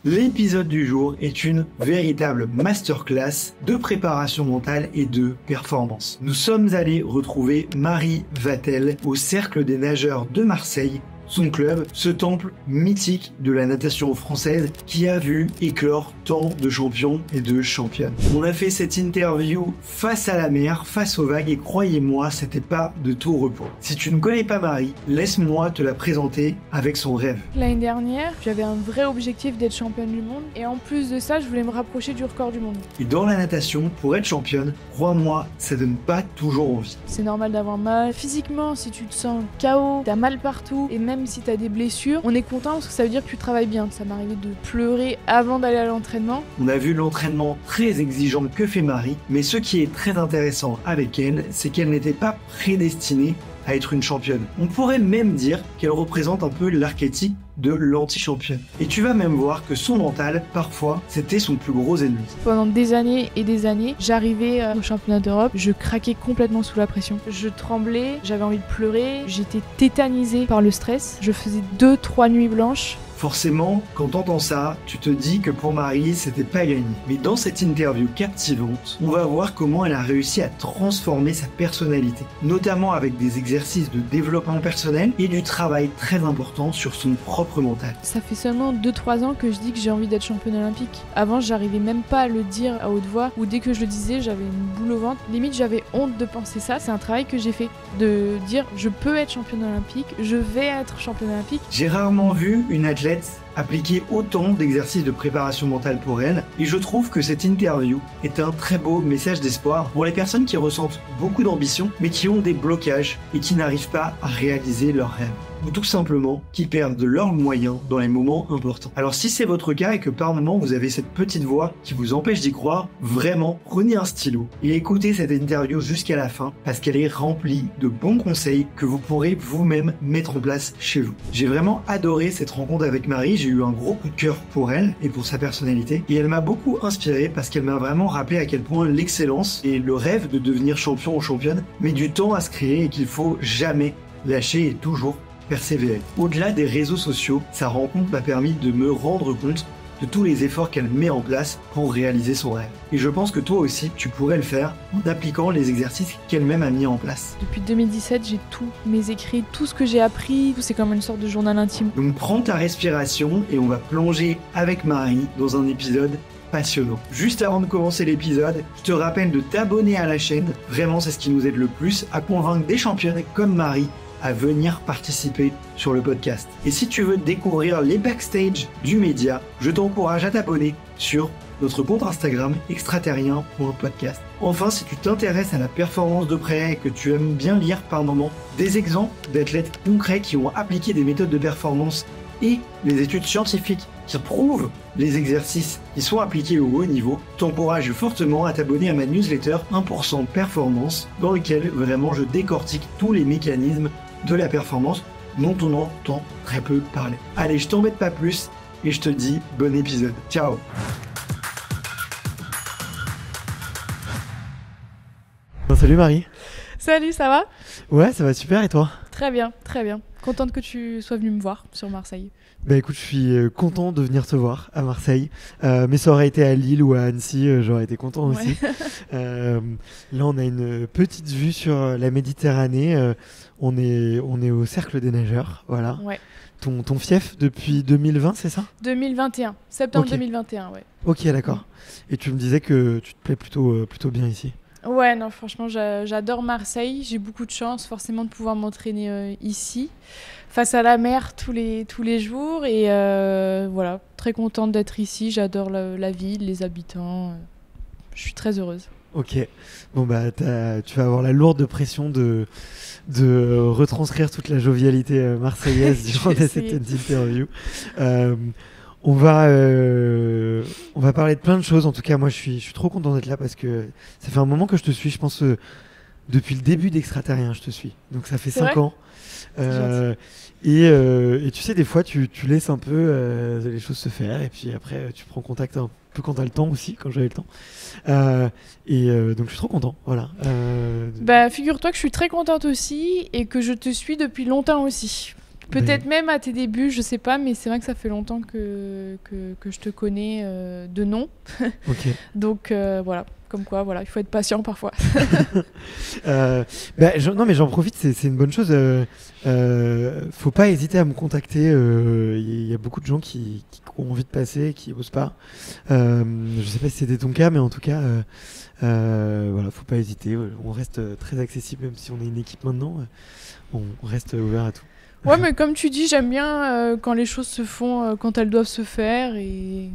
L'épisode du jour est une véritable masterclass de préparation mentale et de performance. Nous sommes allés retrouver Marie Vatel au Cercle des Nageurs de Marseille, son club, ce temple mythique de la natation française qui a vu éclore tant de champions et de championnes. On a fait cette interview face à la mer, face aux vagues et croyez-moi, c'était pas de tout repos. Si tu ne connais pas Marie, laisse-moi te la présenter avec son rêve. L'année dernière, j'avais un vrai objectif d'être championne du monde et en plus de ça, je voulais me rapprocher du record du monde. Et dans la natation, pour être championne, crois-moi, ça donne pas toujours envie. C'est normal d'avoir mal. Physiquement, si tu te sens KO, t'as mal partout et même si t'as des blessures, on est content parce que ça veut dire que tu travailles bien. Ça m'arrivait de pleurer avant d'aller à l'entraînement. On a vu l'entraînement très exigeant que fait Marie, mais ce qui est très intéressant avec elle, c'est qu'elle n'était pas prédestinée à être une championne. On pourrait même dire qu'elle représente un peu l'archétype de l'anti-championne. Et tu vas même voir que son mental, parfois, c'était son plus gros ennemi. Pendant des années et des années, j'arrivais au championnat d'Europe, je craquais complètement sous la pression. Je tremblais, j'avais envie de pleurer, j'étais tétanisée par le stress. Je faisais 2-3 nuits blanches. Forcément, quand t'entends ça, tu te dis que pour Marie, c'était pas gagné. Mais dans cette interview captivante, on va voir comment elle a réussi à transformer sa personnalité, notamment avec des exercices de développement personnel et du travail très important sur son propre mental. Ça fait seulement 2-3 ans que je dis que j'ai envie d'être championne olympique. Avant, j'arrivais même pas à le dire à haute voix, ou dès que je le disais, j'avais une boule au ventre. Limite, j'avais honte de penser ça. C'est un travail que j'ai fait, de dire je peux être championne olympique, je vais être championne olympique. J'ai rarement vu une athlète appliquer autant d'exercices de préparation mentale pour elle, et je trouve que cette interview est un très beau message d'espoir pour les personnes qui ressentent beaucoup d'ambition, mais qui ont des blocages et qui n'arrivent pas à réaliser leurs rêves, ou tout simplement qui perdent leurs moyens dans les moments importants. Alors si c'est votre cas et que par moment vous avez cette petite voix qui vous empêche d'y croire, vraiment prenez un stylo et écoutez cette interview jusqu'à la fin parce qu'elle est remplie de bons conseils que vous pourrez vous-même mettre en place chez vous. J'ai vraiment adoré cette rencontre avec Marie, j'ai eu un gros coup de cœur pour elle et pour sa personnalité et elle m'a beaucoup inspiré parce qu'elle m'a vraiment rappelé à quel point l'excellence et le rêve de devenir champion ou championne met du temps à se créer et qu'il faut jamais lâcher et toujours persévérer. Au-delà des réseaux sociaux, sa rencontre m'a permis de me rendre compte de tous les efforts qu'elle met en place pour réaliser son rêve. Et je pense que toi aussi, tu pourrais le faire en appliquant les exercices qu'elle-même a mis en place. Depuis 2017, j'ai tous mes écrits, tout ce que j'ai appris, c'est comme une sorte de journal intime. Donc prends ta respiration et on va plonger avec Marie dans un épisode passionnant. Juste avant de commencer l'épisode, je te rappelle de t'abonner à la chaîne. Vraiment, c'est ce qui nous aide le plus à convaincre des championnes comme Marie à venir participer sur le podcast. Et si tu veux découvrir les backstage du média, je t'encourage à t'abonner sur notre compte Instagram extraterrien.podcast. Enfin, si tu t'intéresses à la performance de près et que tu aimes bien lire par moment des exemples d'athlètes concrets qui ont appliqué des méthodes de performance et les études scientifiques qui prouvent les exercices qui sont appliqués au haut niveau, t'encourage fortement à t'abonner à ma newsletter 1% Performance, dans lequel vraiment je décortique tous les mécanismes de la performance dont on entend très peu parler. Allez, je t'embête pas plus et je te dis bon épisode. Ciao. Salut Marie. Salut, ça va ? Ouais, ça va super et toi ? Très bien, très bien. Contente que tu sois venu me voir sur Marseille. Bah écoute, je suis content de venir te voir à Marseille, mais ça aurait été à Lille ou à Annecy, j'aurais été content aussi. Là on a une petite vue sur la Méditerranée, on est au Cercle des Nageurs, voilà. Ouais. Ton fief depuis 2020, c'est ça ? 2021, septembre Ok. 2021, ouais. Ok, d'accord. Et tu me disais que tu te plais plutôt bien ici. Ouais, non, franchement, j'adore Marseille. J'ai beaucoup de chance, forcément, de pouvoir m'entraîner ici, face à la mer tous les jours. Et voilà, très contente d'être ici. J'adore la ville, les habitants. Je suis très heureuse. Ok. Bon, bah, tu vas avoir la lourde pression de retranscrire toute la jovialité marseillaise durant cette interview. On va parler de plein de choses. En tout cas, moi, je suis trop content d'être là parce que ça fait un moment que je te suis. Je pense depuis le début d'Extraterrien, je te suis. Donc, ça fait 5 ans. Et tu sais, des fois, tu laisses un peu les choses se faire. Et puis après, tu prends contact un peu quand tu as le temps aussi, quand j'avais le temps. Donc, je suis trop content. Voilà. Bah, figure-toi que je suis très contente aussi et que je te suis depuis longtemps aussi. Peut-être même à tes débuts, je sais pas, mais c'est vrai que ça fait longtemps que je te connais de nom. Ok. Donc voilà, comme quoi, voilà, il faut être patient parfois. Non, mais j'en profite, c'est une bonne chose. Faut pas hésiter à me contacter. Il y a beaucoup de gens qui ont envie de passer, qui osent pas. Je sais pas si c'était ton cas, mais en tout cas, voilà, faut pas hésiter. On reste très accessible, même si on est une équipe maintenant. On reste ouvert à tout. Ouais, mais comme tu dis, j'aime bien quand les choses se font quand elles doivent se faire. Et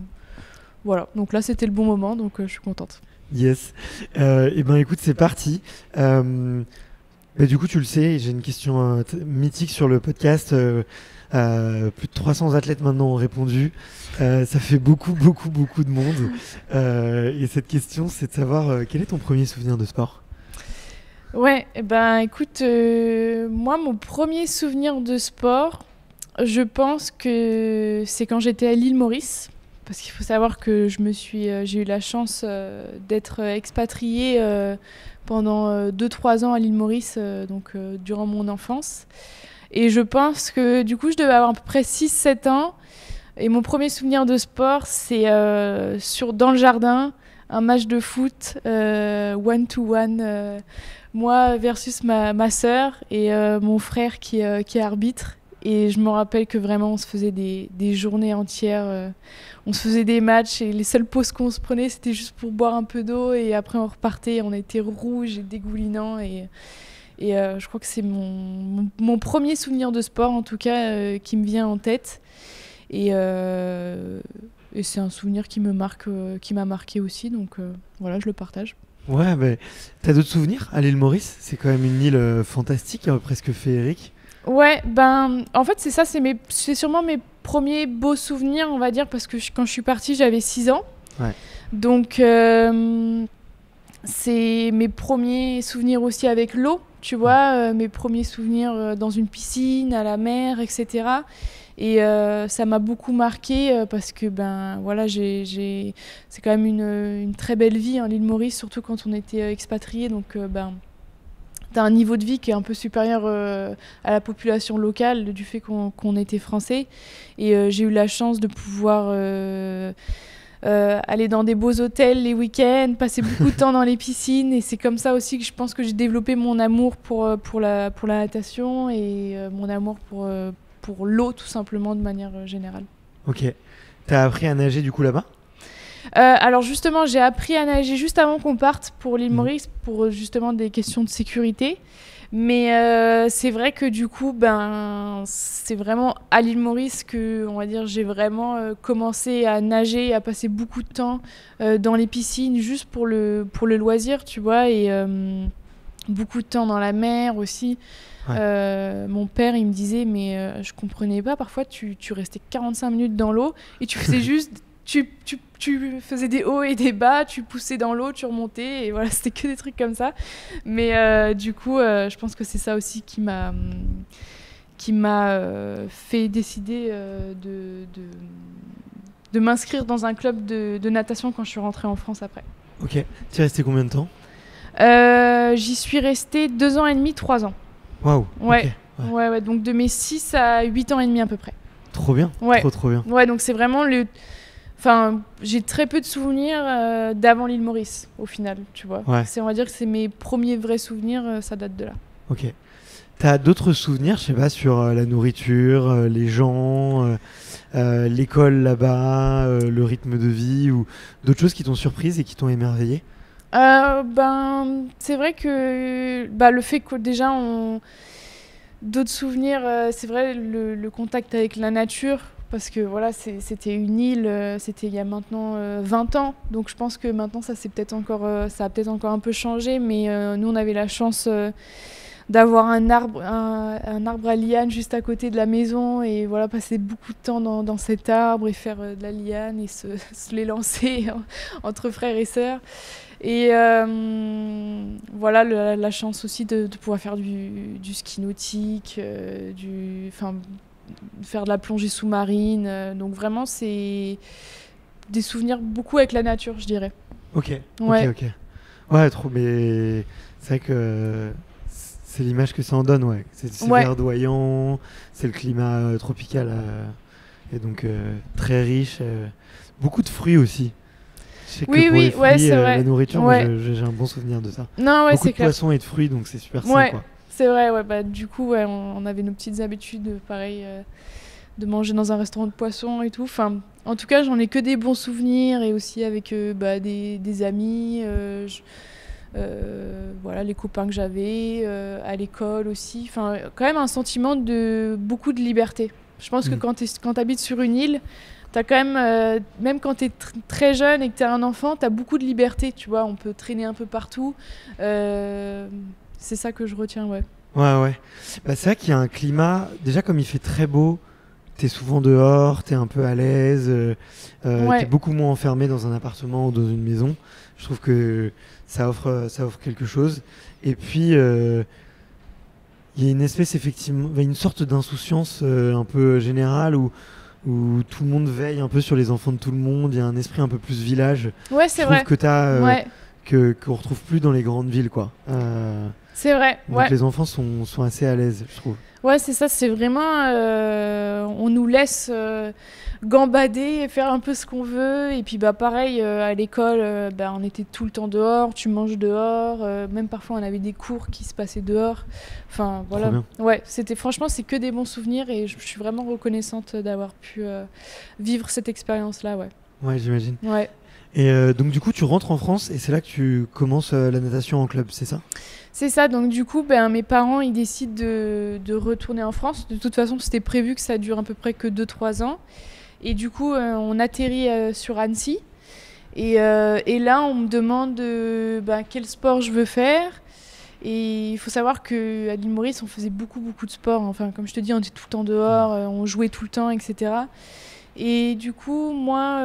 voilà, donc là, c'était le bon moment, donc je suis contente. Yes. Et ben écoute, c'est parti. Du coup, tu le sais, j'ai une question mythique sur le podcast. Plus de 300 athlètes maintenant ont répondu. Ça fait beaucoup de monde. Et cette question, c'est de savoir quel est ton premier souvenir de sport ? Ouais, écoute, moi, mon premier souvenir de sport, je pense que c'est quand j'étais à l'île Maurice. Parce qu'il faut savoir que j'ai eu la chance d'être expatriée pendant 2-3 ans à l'île Maurice, durant mon enfance. Et je pense que du coup, je devais avoir à peu près 6-7 ans. Et mon premier souvenir de sport, c'est dans le jardin, un match de foot, one-to-one, moi versus ma sœur et mon frère qui est arbitre. Et je me rappelle que vraiment, on se faisait des journées entières. On se faisait des matchs et les seules pauses qu'on se prenait, c'était juste pour boire un peu d'eau. Et après, on repartait. On était rouge et dégoulinant. Et je crois que c'est mon premier souvenir de sport, en tout cas, qui me vient en tête. Et c'est un souvenir qui m'a marqué aussi. Donc voilà, je le partage. Ouais, mais t'as d'autres souvenirs à l'île Maurice ? C'est quand même une île fantastique, presque féerique. Ouais, en fait, c'est ça, c'est sûrement mes premiers beaux souvenirs, on va dire, parce que quand je suis partie, j'avais 6 ans. Ouais. Donc, c'est mes premiers souvenirs aussi avec l'eau, tu vois, mes premiers souvenirs dans une piscine, à la mer, etc. Et ça m'a beaucoup marqué parce que, voilà, c'est quand même une très belle vie, hein, l'île Maurice, surtout quand on était expatriés, donc, t'as un niveau de vie qui est un peu supérieur à la population locale du fait qu'on était français. Et j'ai eu la chance de pouvoir aller dans des beaux hôtels les week-ends, passer beaucoup de temps dans les piscines. Et c'est comme ça aussi que je pense que j'ai développé mon amour pour la natation et mon amour pour l'eau tout simplement de manière générale. Ok. T'as appris à nager du coup là-bas ? Alors justement, j'ai appris à nager juste avant qu'on parte pour l'île Maurice pour justement des questions de sécurité. Mais c'est vrai que du coup, c'est vraiment à l'île Maurice que, on va dire, j'ai vraiment commencé à nager, à passer beaucoup de temps dans les piscines juste pour le loisir, tu vois, et beaucoup de temps dans la mer aussi. Ouais. Mon père, il me disait, mais je comprenais pas, parfois tu restais 45 minutes dans l'eau et tu faisais juste... Tu faisais des hauts et des bas, tu poussais dans l'eau, tu remontais, et voilà, c'était que des trucs comme ça. Mais du coup, je pense que c'est ça aussi qui m'a fait décider de m'inscrire dans un club de natation quand je suis rentrée en France après. Ok. Tu es resté combien de temps ? J'y suis restée 2 ans et demi, 3 ans. Waouh. Ouais. Okay. Ouais, donc de mes 6 à 8 ans et demi à peu près. Trop bien. Ouais. Trop bien. Ouais, donc c'est vraiment Enfin, j'ai très peu de souvenirs d'avant l'île Maurice, au final, tu vois. Ouais. On va dire que c'est mes premiers vrais souvenirs, ça date de là. Ok. T'as d'autres souvenirs, je sais pas, sur la nourriture, les gens, l'école là-bas, le rythme de vie, ou d'autres choses qui t'ont surprise et qui t'ont émerveillée ? C'est vrai que le fait que déjà d'autres souvenirs, c'est vrai, le contact avec la nature. Parce que voilà, c'était une île, c'était il y a maintenant 20 ans. Donc je pense que maintenant, ça a peut-être encore un peu changé. Mais nous, on avait la chance d'avoir un arbre à liane juste à côté de la maison. Et voilà, passer beaucoup de temps dans cet arbre et faire de la liane et se les lancer entre frères et sœurs. Et voilà, la chance aussi de pouvoir faire du ski nautique, faire de la plongée sous-marine. Donc vraiment, c'est des souvenirs beaucoup avec la nature, je dirais. Ok. Ouais, trop. Mais c'est vrai que C'est l'image que ça en donne, ouais. C'est Ouais. verdoyant, c'est le climat tropical et donc très riche. Beaucoup de fruits aussi. Je sais que Oui, pour oui, les fruits, ouais, c'est vrai. la nourriture, Ouais. moi, j'ai un bon souvenir de ça. Non, ouais, Beaucoup c'est de clair. poissons et de fruits, donc c'est super sain, Ouais. quoi. C'est vrai, ouais, bah, du coup, ouais, on avait nos petites habitudes, pareil, de manger dans un restaurant de poisson et tout. Enfin, en tout cas, j'en ai que des bons souvenirs et aussi avec bah, des amis, voilà, les copains que j'avais, à l'école aussi. Enfin, quand même un sentiment de beaucoup de liberté. Je pense que quand tu habites sur une île, t'as quand même quand t'es très jeune et que t'es un enfant, t'as beaucoup de liberté, tu vois. On peut traîner un peu partout. C'est ça que je retiens, ouais. Ouais. Bah, c'est vrai qu'il y a un climat, déjà comme il fait très beau, t'es souvent dehors, t'es un peu à l'aise, Ouais. t'es beaucoup moins enfermé dans un appartement ou dans une maison. Je trouve que ça offre quelque chose. Et puis, il y a une espèce, effectivement, une sorte d'insouciance un peu générale où tout le monde veille un peu sur les enfants de tout le monde. Il y a un esprit un peu plus village. Ouais, c'est Je vrai. trouve que t'as Ouais, qu'on retrouve plus dans les grandes villes, quoi. c'est vrai. Donc Ouais. les enfants sont assez à l'aise, je trouve. Ouais, c'est ça, c'est vraiment. On nous laisse gambader et faire un peu ce qu'on veut. Et puis, bah, pareil, à l'école, bah, on était tout le temps dehors, tu manges dehors. Même parfois, on avait des cours qui se passaient dehors. Enfin, voilà. Trop bien. Ouais, franchement, c'est que des bons souvenirs et je suis vraiment reconnaissante d'avoir pu vivre cette expérience-là, ouais. Ouais, j'imagine. Ouais. Et donc du coup, tu rentres en France et c'est là que tu commences la natation en club, c'est ça? C'est ça, donc du coup, ben, mes parents, ils décident de retourner en France. De toute façon, c'était prévu que ça dure à peu près que 2-3 ans. Et du coup, on atterrit sur Annecy. Et là, on me demande ben, quel sport je veux faire. Et il faut savoir qu'à l'île Maurice, on faisait beaucoup de sport. Enfin, comme je te dis, on était tout le temps dehors, on jouait tout le temps, etc. Et du coup, moi,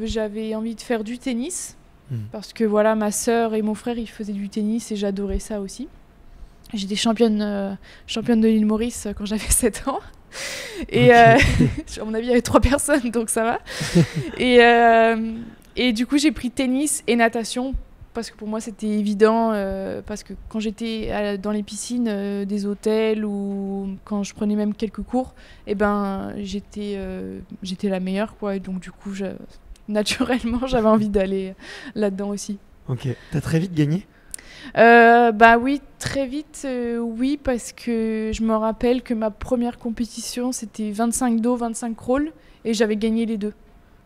j'avais envie de faire du tennis. Parce que voilà, ma sœur et mon frère, ils faisaient du tennis et j'adorais ça aussi. J'étais championne de l'île Maurice quand j'avais 7 ans. Et à mon avis, il y avait 3 personnes, donc ça va. Et du coup, j'ai pris tennis et natation parce que pour moi, c'était évident. Parce que quand j'étais dans les piscines des hôtels ou quand je prenais même quelques cours, eh ben, j'étais la meilleure, quoi. Et donc, du coup, naturellement, j'avais envie d'aller là-dedans aussi. Ok. T'as très vite gagné? Bah oui, très vite, oui, parce que je me rappelle que ma première compétition, c'était 25 dos, 25 crawl, et j'avais gagné les deux,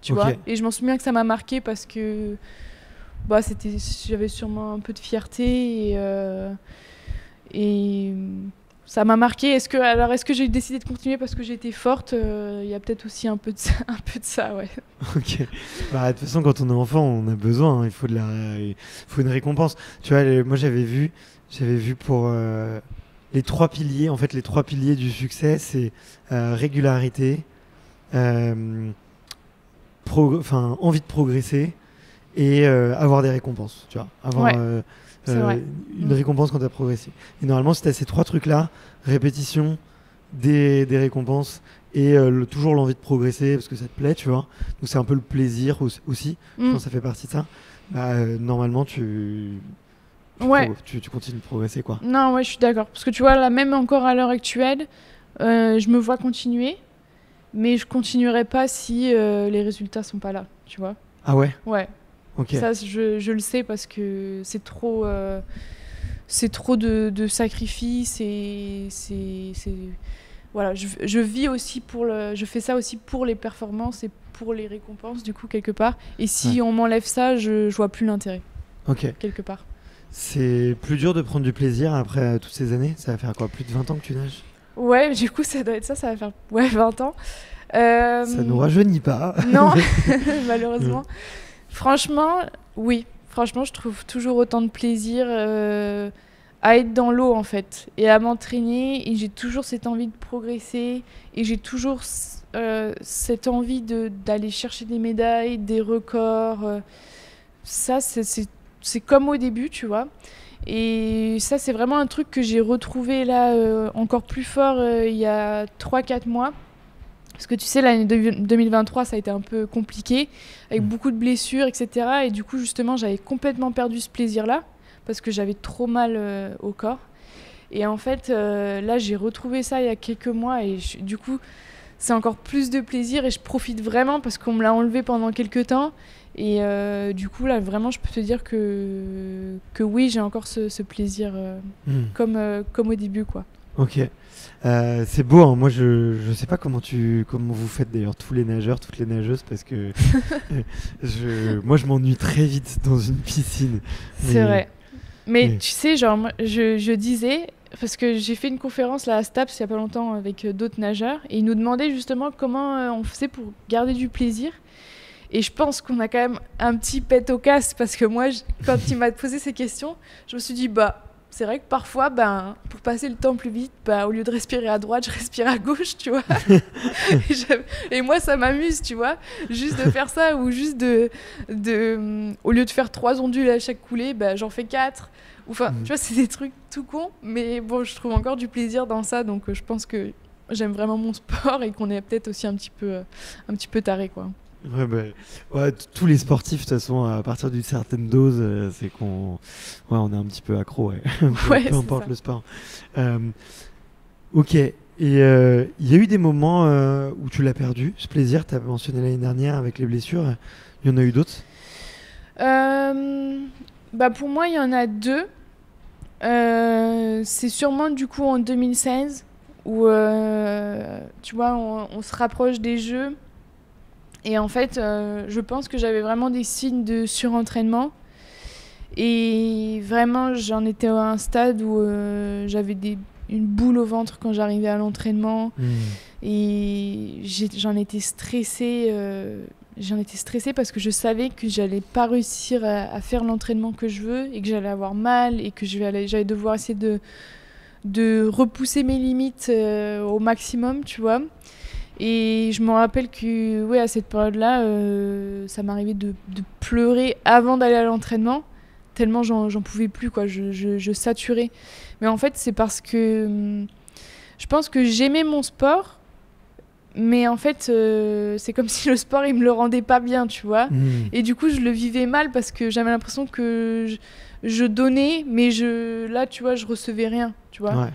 tu vois. Et je m'en souviens que ça m'a marqué parce que bah, j'avais sûrement un peu de fierté et ça m'a marqué. Est-ce que j'ai décidé de continuer parce que j'étais forte? Il y a peut-être aussi un peu de ça, ouais. Ok. Bah, de toute façon, quand on est enfant, on a besoin. Il faut faut une récompense. Tu vois, moi, j'avais vu pour les 3 piliers. En fait, les 3 piliers du succès, c'est régularité, envie de progresser et avoir des récompenses. Tu vois, avoir une récompense quand tu as progressé. Et normalement, si tu as ces 3 trucs-là, répétition, des récompenses et toujours l'envie de progresser parce que ça te plaît, tu vois. Donc c'est un peu le plaisir aussi. Je pense que ça fait partie de ça. Bah, normalement, tu continues de progresser, quoi. Non, ouais, je suis d'accord. Parce que tu vois, là, même encore à l'heure actuelle, je me vois continuer, mais je continuerai pas si les résultats sont pas là, tu vois. Ah ouais? Ouais. Ok. Ça, je le sais parce que c'est trop de sacrifices et voilà, je vis aussi je fais ça aussi pour les performances et pour les récompenses, du coup, quelque part. Et si on m'enlève ça, je vois plus l'intérêt. Ok. Quelque part. C'est plus dur de prendre du plaisir après toutes ces années? Ça va faire quoi? Plus de 20 ans que tu nages? Ouais, du coup, ça doit être ça va faire 20 ans. Ça nous rajeunit pas. Non, malheureusement. Franchement, oui. Franchement, je trouve toujours autant de plaisir à être dans l'eau, en fait, et à m'entraîner. Et j'ai toujours cette envie de progresser. Et j'ai toujours cette envie d'aller chercher des médailles, des records. Ça, c'est comme au début, tu vois. Et ça, c'est vraiment un truc que j'ai retrouvé là encore plus fort il y a 3-4 mois. Parce que tu sais, l'année 2023, ça a été un peu compliqué, avec beaucoup de blessures, etc. Et du coup, justement, j'avais complètement perdu ce plaisir-là, parce que j'avais trop mal au corps. Et en fait, là, j'ai retrouvé ça il y a quelques mois et du coup, c'est encore plus de plaisir et je profite vraiment parce qu'on me l'a enlevé pendant quelques temps. Et du coup, là, vraiment, je peux te dire que oui, j'ai encore ce plaisir comme au début, quoi. Ok. C'est beau, hein. Moi je sais pas comment vous faites d'ailleurs tous les nageurs, toutes les nageuses, parce que moi je m'ennuie très vite dans une piscine. C'est vrai. Mais tu sais, genre je disais, parce que j'ai fait une conférence là à STAPS il y a pas longtemps avec d'autres nageurs, et ils nous demandaient justement comment on faisait pour garder du plaisir. Et je pense qu'on a quand même un petit pet au casse, parce que moi, quand il m'a posé ces questions, je me suis dit, c'est vrai que parfois, pour passer le temps plus vite, au lieu de respirer à droite, je respire à gauche, tu vois. Et moi, ça m'amuse, tu vois, juste de faire ça, ou juste au lieu de faire 3 ondules à chaque coulée, j'en fais 4. Enfin, tu vois, c'est des trucs tout cons, mais bon, je trouve encore du plaisir dans ça, donc je pense que j'aime vraiment mon sport et qu'on est peut-être aussi un petit peu taré, quoi. Ouais, tous les sportifs, de toute façon, à partir d'une certaine dose, c'est qu'on on est un peu accro, peu importe le sport. Ok, et il y a eu des moments où tu l'as perdu, ce plaisir, tu as mentionné l'année dernière avec les blessures, il y en a eu d'autres? Pour moi, il y en a 2. C'est sûrement du coup en 2016, où tu vois, on se rapproche des Jeux. Et en fait, je pense que j'avais vraiment des signes de surentraînement. Et vraiment, j'en étais à un stade où j'avais une boule au ventre quand j'arrivais à l'entraînement. Et j'en étais stressée. J'en étais stressée parce que je savais que j'allais pas réussir à faire l'entraînement que je veux et que j'allais avoir mal et que j'allais devoir essayer de repousser mes limites au maximum, tu vois. Et je me rappelle que à cette période-là, ça m'arrivait de pleurer avant d'aller à l'entraînement, tellement j'en pouvais plus, quoi. Je saturais. Mais en fait, c'est parce que je pense que j'aimais mon sport, mais en fait, c'est comme si le sport, il me le rendait pas bien, tu vois. Et du coup, je le vivais mal parce que j'avais l'impression que je donnais, mais là, tu vois, je recevais rien, tu vois. Ouais.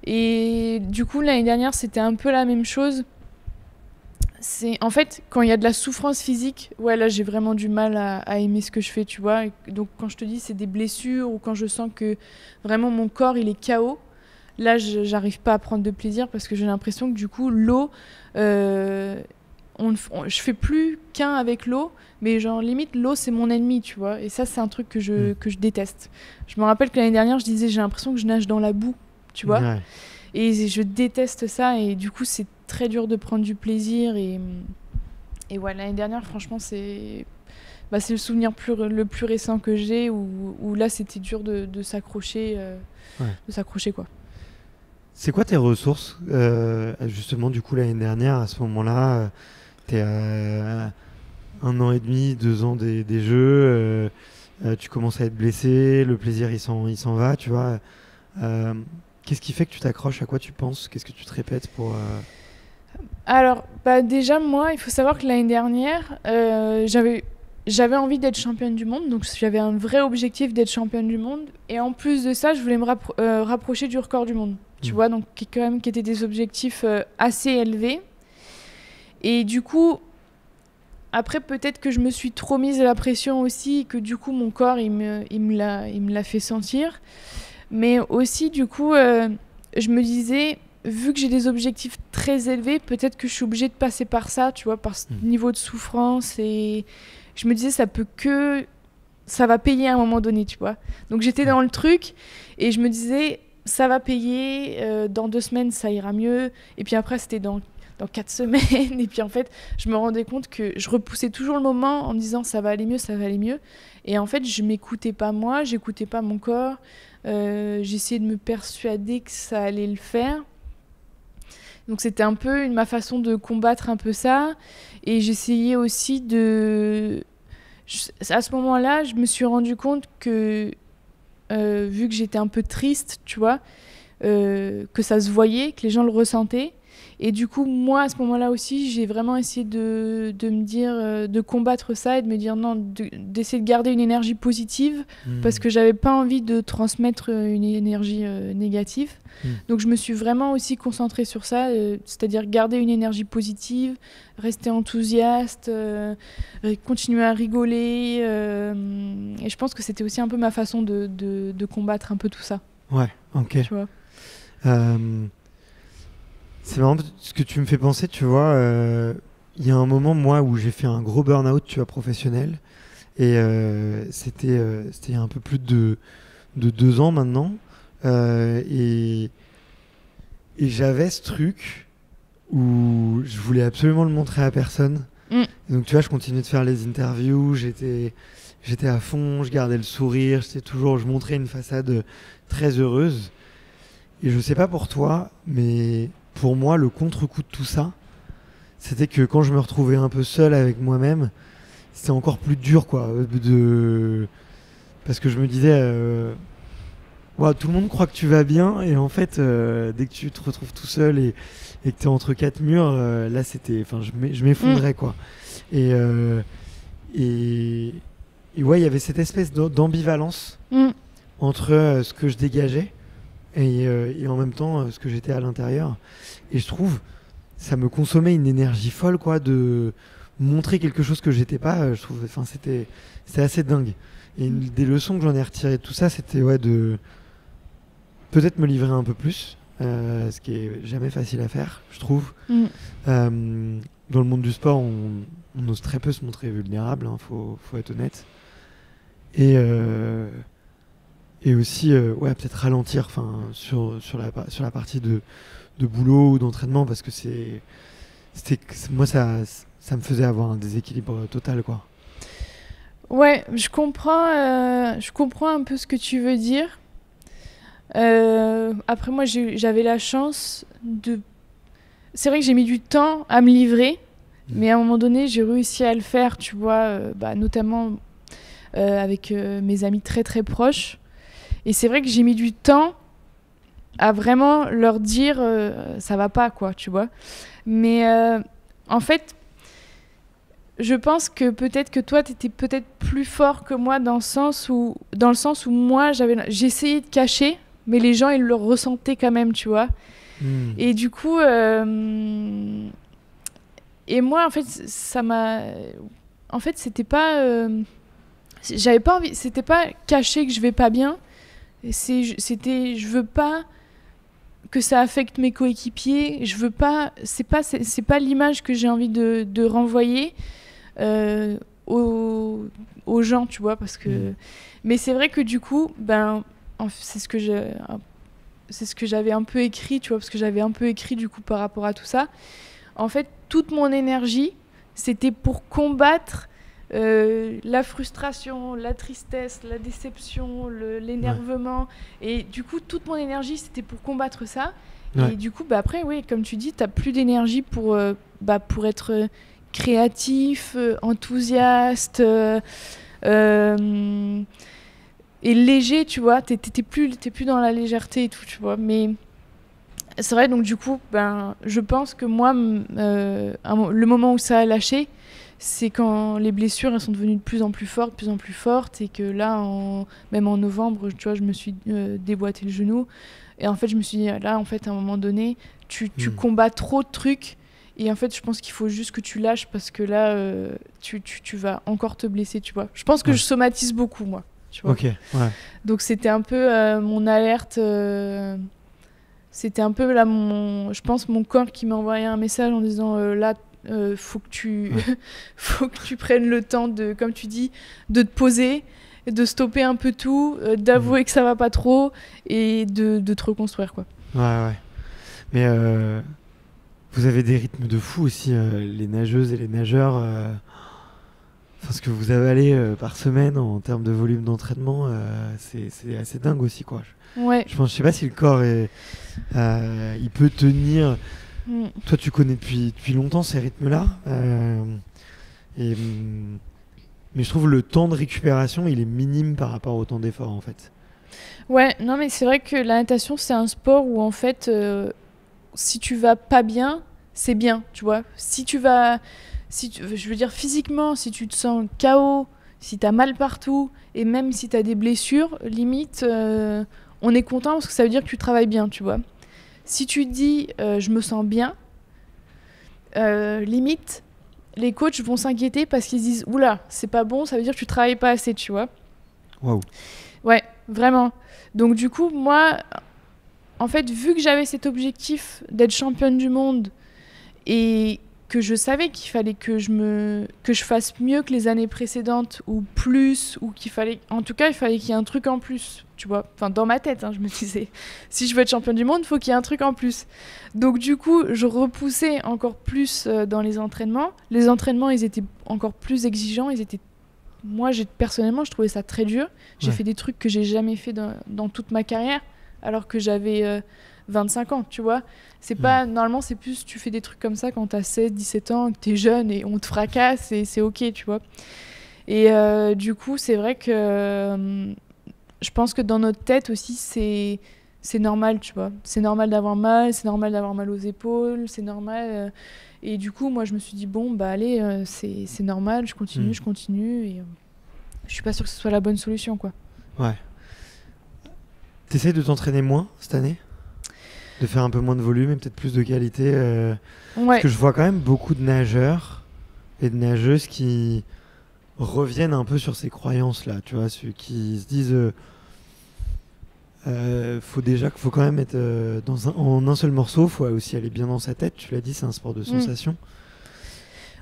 Et du coup, l'année dernière, c'était un peu la même chose. En fait, quand il y a de la souffrance physique, là j'ai vraiment du mal à aimer ce que je fais, tu vois. Et donc quand je te dis c'est des blessures ou quand je sens que vraiment mon corps il est KO, là j'arrive pas à prendre de plaisir parce que j'ai l'impression que du coup l'eau, je fais plus qu'un avec l'eau, mais genre limite l'eau c'est mon ennemi, tu vois. Et ça c'est un truc que je déteste. Je me rappelle que l'année dernière je disais j'ai l'impression que je nage dans la boue, tu vois. Ouais. Et je déteste ça et du coup c'est très dur de prendre du plaisir et l'année dernière franchement c'est le souvenir le plus récent que j'ai où là c'était dur de s'accrocher de s'accrocher, quoi. C'est quoi tes ressources justement du coup l'année dernière à ce moment-là t'es à 1 an et demi, 2 ans des Jeux, tu commences à être blessé, le plaisir il s'en va, tu vois. Qu'est-ce qui fait que tu t'accroches? À quoi tu penses? Qu'est-ce que tu te répètes pour... Alors, déjà, moi, il faut savoir que l'année dernière, j'avais envie d'être championne du monde. Donc, j'avais un vrai objectif d'être championne du monde. Et en plus de ça, je voulais me rapprocher du record du monde. Tu vois, donc qui étaient des objectifs assez élevés. Et du coup, après, peut-être que je me suis trop mise à la pression aussi. Et que du coup, mon corps, il me l'a fait sentir. Mais aussi, du coup, je me disais, vu que j'ai des objectifs très élevés, peut-être que je suis obligée de passer par ça, tu vois, par ce niveau de souffrance. Et je me disais, ça va payer à un moment donné, tu vois. Donc j'étais dans le truc et je me disais, ça va payer, dans 2 semaines, ça ira mieux. Et puis après, c'était dans 4 semaines. Et puis en fait, je me rendais compte que je repoussais toujours le moment en me disant, ça va aller mieux, ça va aller mieux. Et en fait, je m'écoutais pas moi, j'écoutais pas mon corps. J'essayais de me persuader que ça allait le faire. Donc c'était un peu ma façon de combattre un peu ça. Et j'essayais aussi à ce moment-là, je me suis rendu compte que vu que j'étais un peu triste, tu vois, que ça se voyait, que les gens le ressentaient. Et du coup, moi, à ce moment-là aussi, j'ai vraiment essayé de me dire, de combattre ça et de me dire non, d'essayer de garder une énergie positive parce que j'avais pas envie de transmettre une énergie négative. Donc je me suis vraiment aussi concentrée sur ça, c'est-à-dire garder une énergie positive, rester enthousiaste, continuer à rigoler. Et je pense que c'était aussi un peu ma façon de combattre un peu tout ça. Ouais, ok. Tu vois. C'est marrant ce que tu me fais penser, tu vois. Il y a un moment, moi, où j'ai fait un gros burn-out, tu vois, professionnel. Et c'était il y a un peu plus de 2 ans maintenant. Et j'avais ce truc où je voulais absolument le montrer à personne. Donc tu vois, je continuais de faire les interviews, j'étais à fond, je gardais le sourire, je montrais une façade très heureuse. Et je sais pas pour toi, mais pour moi, le contre-coup de tout ça, c'était que quand je me retrouvais un peu seul avec moi-même, c'était encore plus dur, quoi, parce que je me disais, tout le monde croit que tu vas bien, et en fait, dès que tu te retrouves tout seul et que tu es entre 4 murs, là, je m'effondrais, quoi. Et ouais, il y avait cette espèce d'ambivalence entre ce que je dégageais et en même temps ce que j'étais à l'intérieur. Et je trouve, ça me consommait une énergie folle, quoi, de montrer quelque chose que j'étais pas. Je trouve, c'était assez dingue. Et une des leçons que j'en ai retirées de tout ça, c'était de peut-être me livrer un peu plus, ce qui est jamais facile à faire, je trouve. Dans le monde du sport, on ose très peu se montrer vulnérable, faut être honnête. Et aussi, peut-être ralentir, sur la partie de boulot ou d'entraînement, parce que moi, ça me faisait avoir un déséquilibre total, quoi. Ouais, je comprends un peu ce que tu veux dire. Après, moi, j'avais la chance de... C'est vrai que j'ai mis du temps à me livrer, mais à un moment donné, j'ai réussi à le faire, tu vois, notamment avec mes amis très très proches. Et c'est vrai que j'ai mis du temps à vraiment leur dire ça va pas, quoi, tu vois. Mais en fait, je pense que peut-être que toi, t'étais peut-être plus fort que moi dans le sens où moi, j'essayais de cacher, mais les gens, ils le ressentaient quand même, tu vois. Et du coup... Et moi, en fait, ça m'a... En fait, c'était pas... J'avais pas envie... C'était pas cacher que je vais pas bien. C'était... Je veux pas que ça affecte mes coéquipiers. Je veux pas... C'est pas l'image que j'ai envie de renvoyer aux gens, tu vois, parce que... Mais c'est vrai que du coup, c'est ce que j'avais un peu écrit, tu vois, parce que j'avais un peu écrit du coup par rapport à tout ça. En fait, toute mon énergie, c'était pour combattre la frustration, la tristesse, la déception, l'énervement. Et du coup, toute mon énergie, c'était pour combattre ça. Ouais. Et du coup, après, oui, comme tu dis, t'as plus d'énergie pour être créatif, enthousiaste et léger, tu vois. T'es plus dans la légèreté et tout, tu vois. Mais c'est vrai, donc du coup, je pense que moi, le moment où ça a lâché, c'est quand les blessures elles sont devenues de plus en plus fortes, et que là, même en novembre, tu vois, je me suis déboîté le genou. Et en fait, je me suis dit, là, en fait, à un moment donné, tu combats trop de trucs. Et en fait, je pense qu'il faut juste que tu lâches, parce que là, tu vas encore te blesser, tu vois. Je pense que je somatise beaucoup, moi. Tu vois. Ok, ouais. Donc, c'était un peu mon alerte. C'était un peu là, je pense, mon corps qui m'a envoyé un message en disant là, faut que tu prennes le temps de, comme tu dis, de te poser, de stopper un peu tout, d'avouer que ça va pas trop et de te reconstruire, quoi. Ouais. Mais vous avez des rythmes de fou aussi, les nageuses et les nageurs. Ce que vous avalez par semaine en termes de volume d'entraînement, c'est assez dingue aussi, quoi. Ouais. Je sais pas si le corps il peut tenir. Toi, tu connais depuis longtemps ces rythmes-là, mais je trouve le temps de récupération, il est minime par rapport au temps d'effort, en fait. Ouais, non, mais c'est vrai que la natation, c'est un sport où en fait, si tu vas pas bien, c'est bien, tu vois. Je veux dire, physiquement, si tu te sens KO, si t'as mal partout, et même si t'as des blessures, limite, on est content parce que ça veut dire que tu travailles bien, tu vois. Si tu te dis, je me sens bien, limite, les coachs vont s'inquiéter parce qu'ils se disent, oula, c'est pas bon, ça veut dire que tu travailles pas assez, tu vois. Waouh. Ouais, vraiment. Donc du coup, moi, en fait, vu que j'avais cet objectif d'être championne du monde et que je savais qu'il fallait que je fasse mieux que les années précédentes ou plus, ou qu'il fallait qu'il y ait un truc en plus, tu vois. Enfin, dans ma tête, hein, je me disais, si je veux être championne du monde, il faut qu'il y ait un truc en plus. Donc du coup, je repoussais encore plus dans les entraînements. Les entraînements, ils étaient encore plus exigeants, moi, personnellement, je trouvais ça très dur. J'ai fait des trucs que j'ai jamais fait dans toute ma carrière, alors que j'avais 25 ans, tu vois. C'est pas, normalement, c'est plus, tu fais des trucs comme ça quand t'as 16, 17 ans, que t'es jeune et on te fracasse et c'est ok, tu vois. Et du coup, c'est vrai que je pense que dans notre tête aussi, c'est normal, tu vois. C'est normal d'avoir mal, c'est normal d'avoir mal aux épaules, c'est normal. Et du coup, moi, je me suis dit, bon, bah allez, c'est normal, je continue. Et je suis pas sûre que ce soit la bonne solution, quoi. Ouais. T'essayes de t'entraîner moins cette année ? De faire un peu moins de volume et peut-être plus de qualité Parce que je vois quand même beaucoup de nageurs et de nageuses qui reviennent un peu sur ces croyances-là, tu vois, ceux qui se disent faut quand même être en un seul morceau, faut aussi aller bien dans sa tête, tu l'as dit, c'est un sport de sensation.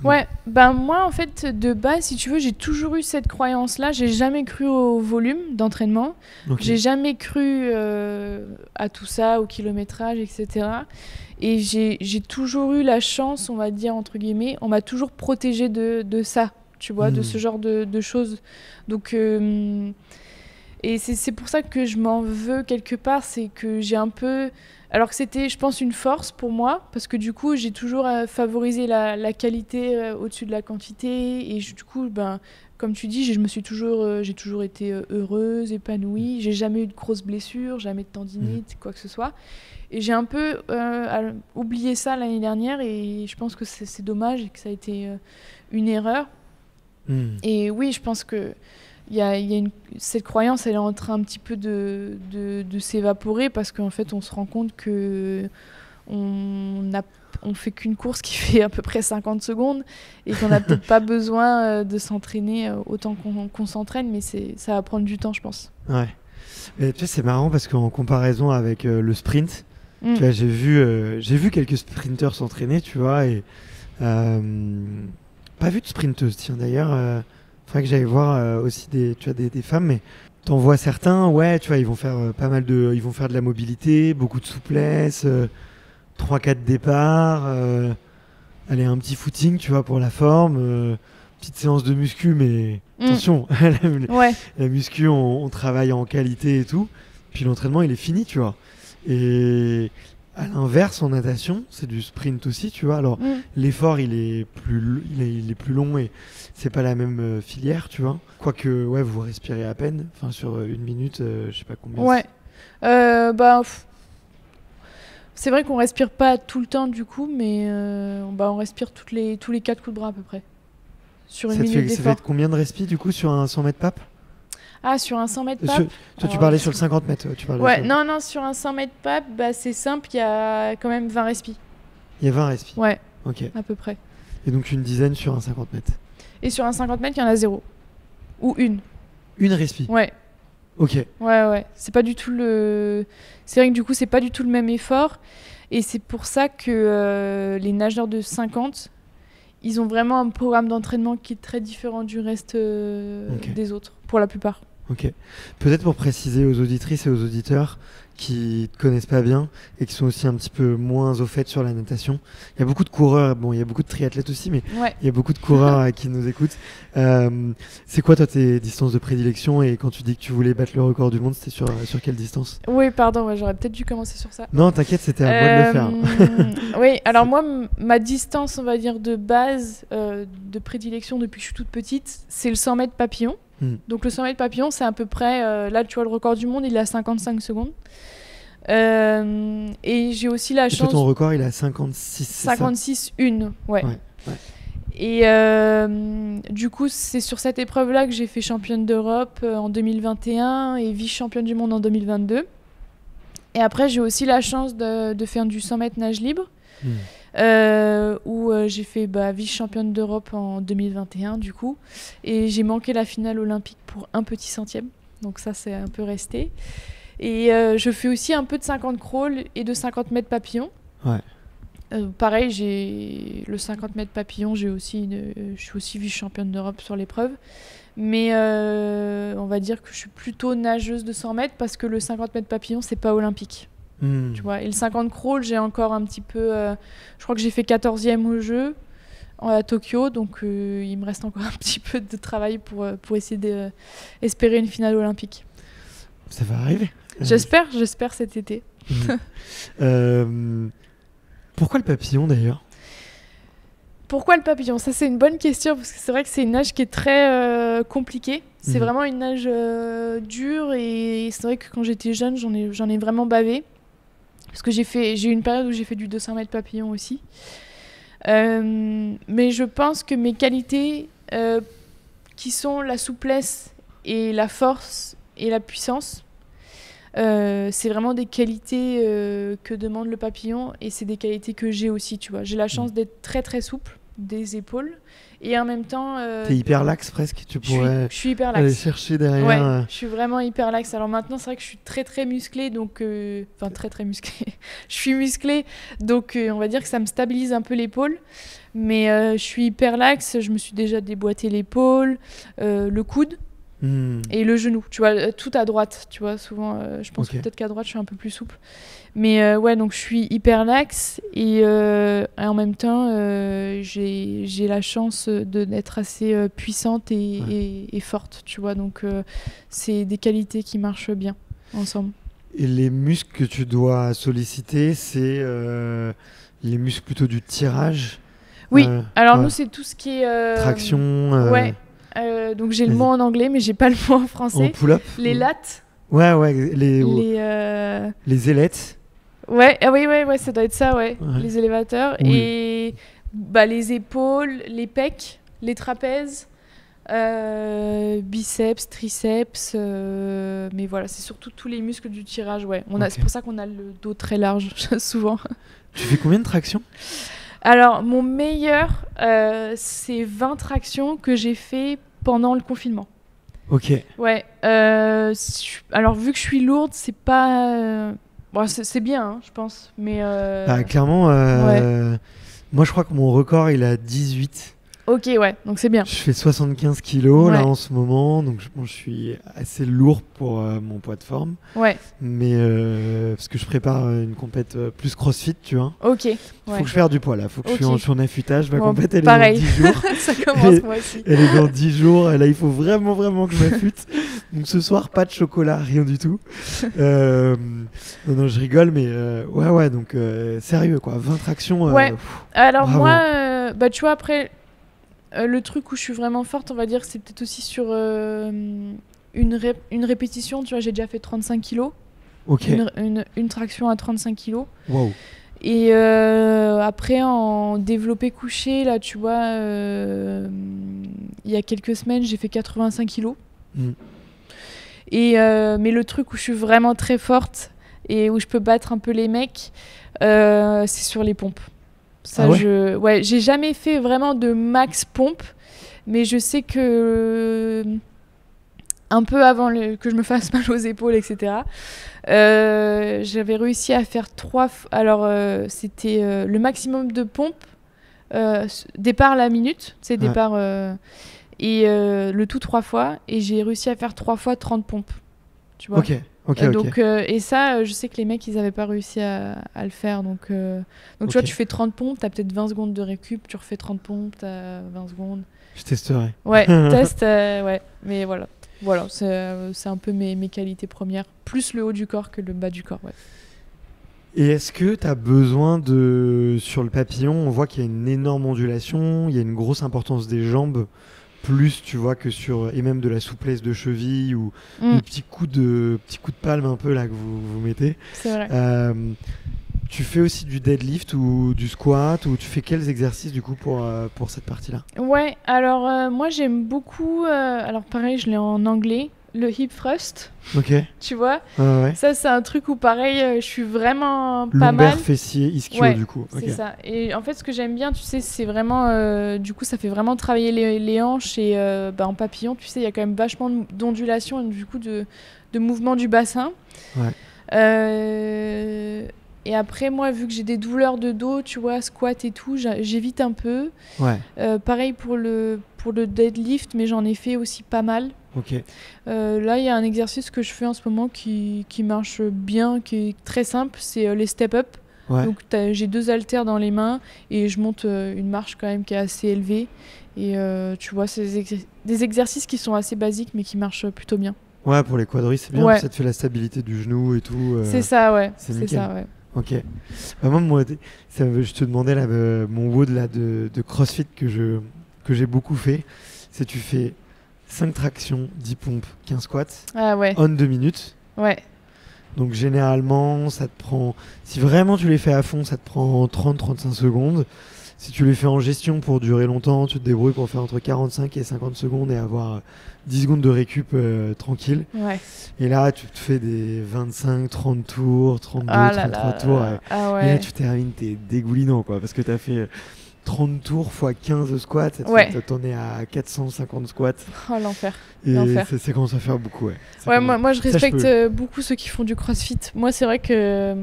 Ouais, ben moi en fait de base, si tu veux, j'ai toujours eu cette croyance-là. J'ai jamais cru au volume d'entraînement. Okay. J'ai jamais cru à tout ça, au kilométrage, etc. Et j'ai toujours eu la chance, on va dire entre guillemets, on m'a toujours protégée de ça, tu vois, de ce genre de choses. Donc et c'est pour ça que je m'en veux quelque part, c'est que j'ai un peu... Alors que c'était, je pense, une force pour moi, parce que du coup, j'ai toujours favorisé la qualité au-dessus de la quantité. Et du coup, ben, comme tu dis, j'ai toujours été heureuse, épanouie. J'ai jamais eu de grosses blessures, jamais de tendinite, quoi que ce soit. Et j'ai un peu oublié ça l'année dernière, et je pense que c'est dommage et que ça a été une erreur. Et oui, je pense que cette croyance, elle est en train un petit peu de s'évaporer parce qu'en fait, on se rend compte que on fait qu'une course qui fait à peu près 50 secondes et qu'on n'a peut-être pas besoin de s'entraîner autant qu'on s'entraîne, mais ça va prendre du temps, je pense. Ouais. Et tu sais, c'est marrant parce qu'en comparaison avec le sprint, tu vois, j'ai vu quelques sprinteurs s'entraîner, tu vois, et pas vu de sprinteuse, tiens, d'ailleurs. Faudrait que j'aille voir aussi des femmes, mais t'en vois certains, ouais, tu vois, ils vont faire ils vont faire de la mobilité, beaucoup de souplesse, 3-4 départs, allez, un petit footing, tu vois, pour la forme, petite séance de muscu, mais attention, la muscu, on travaille en qualité et tout, puis l'entraînement, il est fini, tu vois. Et à l'inverse, en natation, c'est du sprint aussi, tu vois. Alors, l'effort, il est plus long et c'est pas la même filière, tu vois. Quoique, ouais, vous respirez à peine. Enfin, sur une minute, je sais pas combien. Ouais. C'est vrai qu'on respire pas tout le temps, du coup, mais on respire tous les 4 coups de bras à peu près. Sur une minute d'effort. Ça fait combien de respi, du coup, sur un 100 mètres pape ? Ah, sur un 100 mètres pape. Tu parlais sur le 50 mètres. Non, sur un 100 mètres pape, c'est simple, il y a quand même 20 respi. Il y a 20 respi. Ouais, ok. À peu près. Et donc une dizaine sur un 50 mètres. Et sur un 50 mètres, il y en a 0. Ou une. Une respi. Ouais. Ok. Ouais. C'est pas du tout C'est vrai que du coup, c'est pas du tout le même effort. Et c'est pour ça que les nageurs de 50, ils ont vraiment un programme d'entraînement qui est très différent du reste des autres, pour la plupart. Ok. Peut-être pour préciser aux auditrices et aux auditeurs qui ne te connaissent pas bien et qui sont aussi un petit peu moins au fait sur la natation. Il y a beaucoup de coureurs, il y a beaucoup de triathlètes aussi, mais il y a beaucoup de coureurs qui nous écoutent. C'est quoi, toi, tes distances de prédilection, et quand tu dis que tu voulais battre le record du monde, c'était sur quelle distance ? Oui, pardon, j'aurais peut-être dû commencer sur ça. Non, t'inquiète, c'était à moi de le faire. Oui, alors moi, ma distance, on va dire, de base, de prédilection depuis que je suis toute petite, c'est le 100 mètres papillon. Donc le 100 mètres papillon, c'est à peu près, là tu vois le record du monde, il est à 55 secondes. Et j'ai aussi la Et toi, chance... ton record, il est à 56, c'est ça 56-1, ouais. Ouais. Et du coup, c'est sur cette épreuve-là que j'ai fait championne d'Europe en 2021 et vice-championne du monde en 2022. Et après, j'ai aussi la chance de faire du 100 mètres nage libre, où j'ai fait vice-championne d'Europe en 2021, du coup. Et j'ai manqué la finale olympique pour un petit centième. Donc ça, c'est un peu resté. Et je fais aussi un peu de 50 crawl et de 50 mètres papillon. Ouais. Pareil, j'ai le 50 mètres papillon, je suis aussi vice-championne d'Europe sur l'épreuve. Mais on va dire que je suis plutôt nageuse de 100 mètres parce que le 50 mètres papillon, c'est pas olympique. Tu vois. Et le 50 crawl, j'ai encore un petit peu... je crois que j'ai fait 14e au jeu à Tokyo, donc il me reste encore un petit peu de travail pour essayer d'espérer une finale olympique. Ça va arriver. J'espère cet été. Pourquoi le papillon d'ailleurs ? Pourquoi le papillon ? Ça, c'est une bonne question parce que c'est vrai que c'est une nage qui est très compliquée. C'est vraiment une nage dure et c'est vrai que quand j'étais jeune, j'en ai vraiment bavé. Parce que j'ai eu une période où j'ai fait du 200 mètres papillon aussi. Mais je pense que mes qualités, qui sont la souplesse et la force et la puissance, c'est vraiment des qualités que demande le papillon et c'est des qualités que j'ai aussi, tu vois. J'ai la chance d'être très très souple des épaules et en même temps... T'es hyper laxe presque, tu pourrais je suis hyper laxe. aller chercher derrière... Ouais, je suis vraiment hyper laxe. Alors maintenant, c'est vrai que je suis très très musclée, donc... Enfin, très très musclée. Je suis musclée, donc on va dire que ça me stabilise un peu l'épaule. Mais je suis hyper laxe, je me suis déjà déboîté l'épaule, le coude. Et le genou, tu vois, tout à droite, tu vois, souvent, je pense que peut-être qu'à droite, je suis un peu plus souple. Mais ouais, donc je suis hyper laxe et en même temps, j'ai la chance d'être assez puissante et forte, tu vois, donc c'est des qualités qui marchent bien ensemble. Et les muscles que tu dois solliciter, c'est les muscles plutôt du tirage ? Oui, alors nous, c'est tout ce qui est... traction Ouais. Donc j'ai le mot en anglais, mais j'ai pas le mot en français. En pull-up ? Les lats. Ouais, les ailettes. Ouais, ouais, ça doit être ça, ouais. Les élévateurs. Oui. Et les épaules, les pecs, les trapèzes, biceps, triceps. Mais voilà, c'est surtout tous les muscles du tirage, ouais. C'est pour ça qu'on a le dos très large, souvent. Tu fais combien de tractions ? Alors, mon meilleur, c'est 20 tractions que j'ai fait pendant le confinement. Ok. Ouais. Alors, vu que je suis lourde, c'est pas... c'est bien, hein, je pense. Mais clairement, moi, je crois que mon record, il est à 18. Ok, ouais, donc c'est bien. Je fais 75 kilos là en ce moment, donc je suis assez lourd pour mon poids de forme. Ouais. Mais parce que je prépare une compète plus crossfit, tu vois. Ok. Faut que je fasse du poids là, faut que je suis en affûtage. Ma compète, elle pareil. est dans 10 jours. Ça commence moi aussi. Elle est dans 10 jours, et là il faut vraiment que je m'affûte. Donc ce soir, pas de chocolat, rien du tout. Non, je rigole, mais ouais, donc sérieux quoi, 20 tractions. Ouais. Alors bravo. moi, tu vois, après... le truc où je suis vraiment forte, on va dire, c'est peut-être aussi sur une répétition. Tu vois, j'ai déjà fait 35 kilos. Ok. Une traction à 35 kilos. Wow. Et après, en développé couché, là, tu vois, il y a quelques semaines, j'ai fait 85 kilos. Mais le truc où je suis vraiment très forte et où je peux battre un peu les mecs, c'est sur les pompes. Ça, j'ai jamais fait vraiment de max pompe, mais je sais que un peu avant que je me fasse mal aux épaules, etc., j'avais réussi à faire 3 alors c'était le maximum de pompe, départ la minute, c'est départ et le tout 3 fois, et j'ai réussi à faire 3 fois 30 pompes, tu vois. Donc, et ça, je sais que les mecs, ils n'avaient pas réussi à le faire. Donc tu vois, tu fais 30 pompes, tu as peut-être 20 secondes de récup, tu refais 30 pompes, tu as 20 secondes. Je testerai. Ouais, test, ouais. Mais voilà, c'est un peu mes qualités premières. Plus le haut du corps que le bas du corps, ouais. Et est-ce que tu as besoin de... Sur le papillon, on voit qu'il y a une énorme ondulation, il y a une grosse importance des jambes plus, tu vois, que sur et même de la souplesse de cheville ou le petit coup de palme un peu là que vous mettez. C'est vrai. Tu fais aussi du deadlift ou du squat ou tu fais quels exercices du coup pour cette partie-là? Ouais, alors moi j'aime beaucoup, alors pareil, je l'ai en anglais, le hip thrust. Ok. Tu vois, Ouais. ça c'est un truc où pareil, je suis vraiment pas mal. Lombaire, fessier, ischio Ouais, du coup. c'est ça. Et en fait, ce que j'aime bien, tu sais, c'est vraiment, du coup, ça fait vraiment travailler les hanches et en papillon, tu sais, il y a quand même vachement d'ondulation et du coup de mouvement du bassin. Ouais. Et après, moi, vu que j'ai des douleurs de dos, tu vois, squat et tout, j'évite un peu. Ouais. Pareil pour le deadlift, mais j'en ai fait aussi pas mal. Ok. Là, il y a un exercice que je fais en ce moment qui marche bien, qui est très simple, c'est les step-up. Ouais. Donc, j'ai 2 haltères dans les mains et je monte une marche quand même qui est assez élevée. Et tu vois, c'est des exercices qui sont assez basiques, mais qui marchent plutôt bien. Ouais, pour les quadris, c'est bien, Ouais. parce que ça te fait la stabilité du genou et tout. C'est ça, ouais. C'est C'est nickel. ça, ouais. Ok. Bah, moi, je te demandais là, mon WOD là, de CrossFit que j'ai beaucoup fait. C'est tu fais 5 tractions, 10 pompes, 15 squats, Ah ouais. on 2 minutes. Ouais. Donc généralement, ça te prend... Si vraiment tu les fais à fond, ça te prend 30-35 secondes. Si tu les fais en gestion pour durer longtemps, tu te débrouilles pour faire entre 45 et 50 secondes et avoir 10 secondes de récup tranquille. Ouais. Et là, tu te fais des 25, 30 tours, 32, Ah là 33 là. tours. Ah Et ouais. là, tu termines, t'es dégoulinant, quoi. Parce que t'as fait 30 tours x 15 squats. Ouais. T'en es à 450 squats. Oh, l'enfer. Et L'enfer. ça commence à faire beaucoup, ouais. Ça Ouais, commence- moi je Ça, je respecte peux. beaucoup ceux qui font du crossfit. Moi, c'est vrai que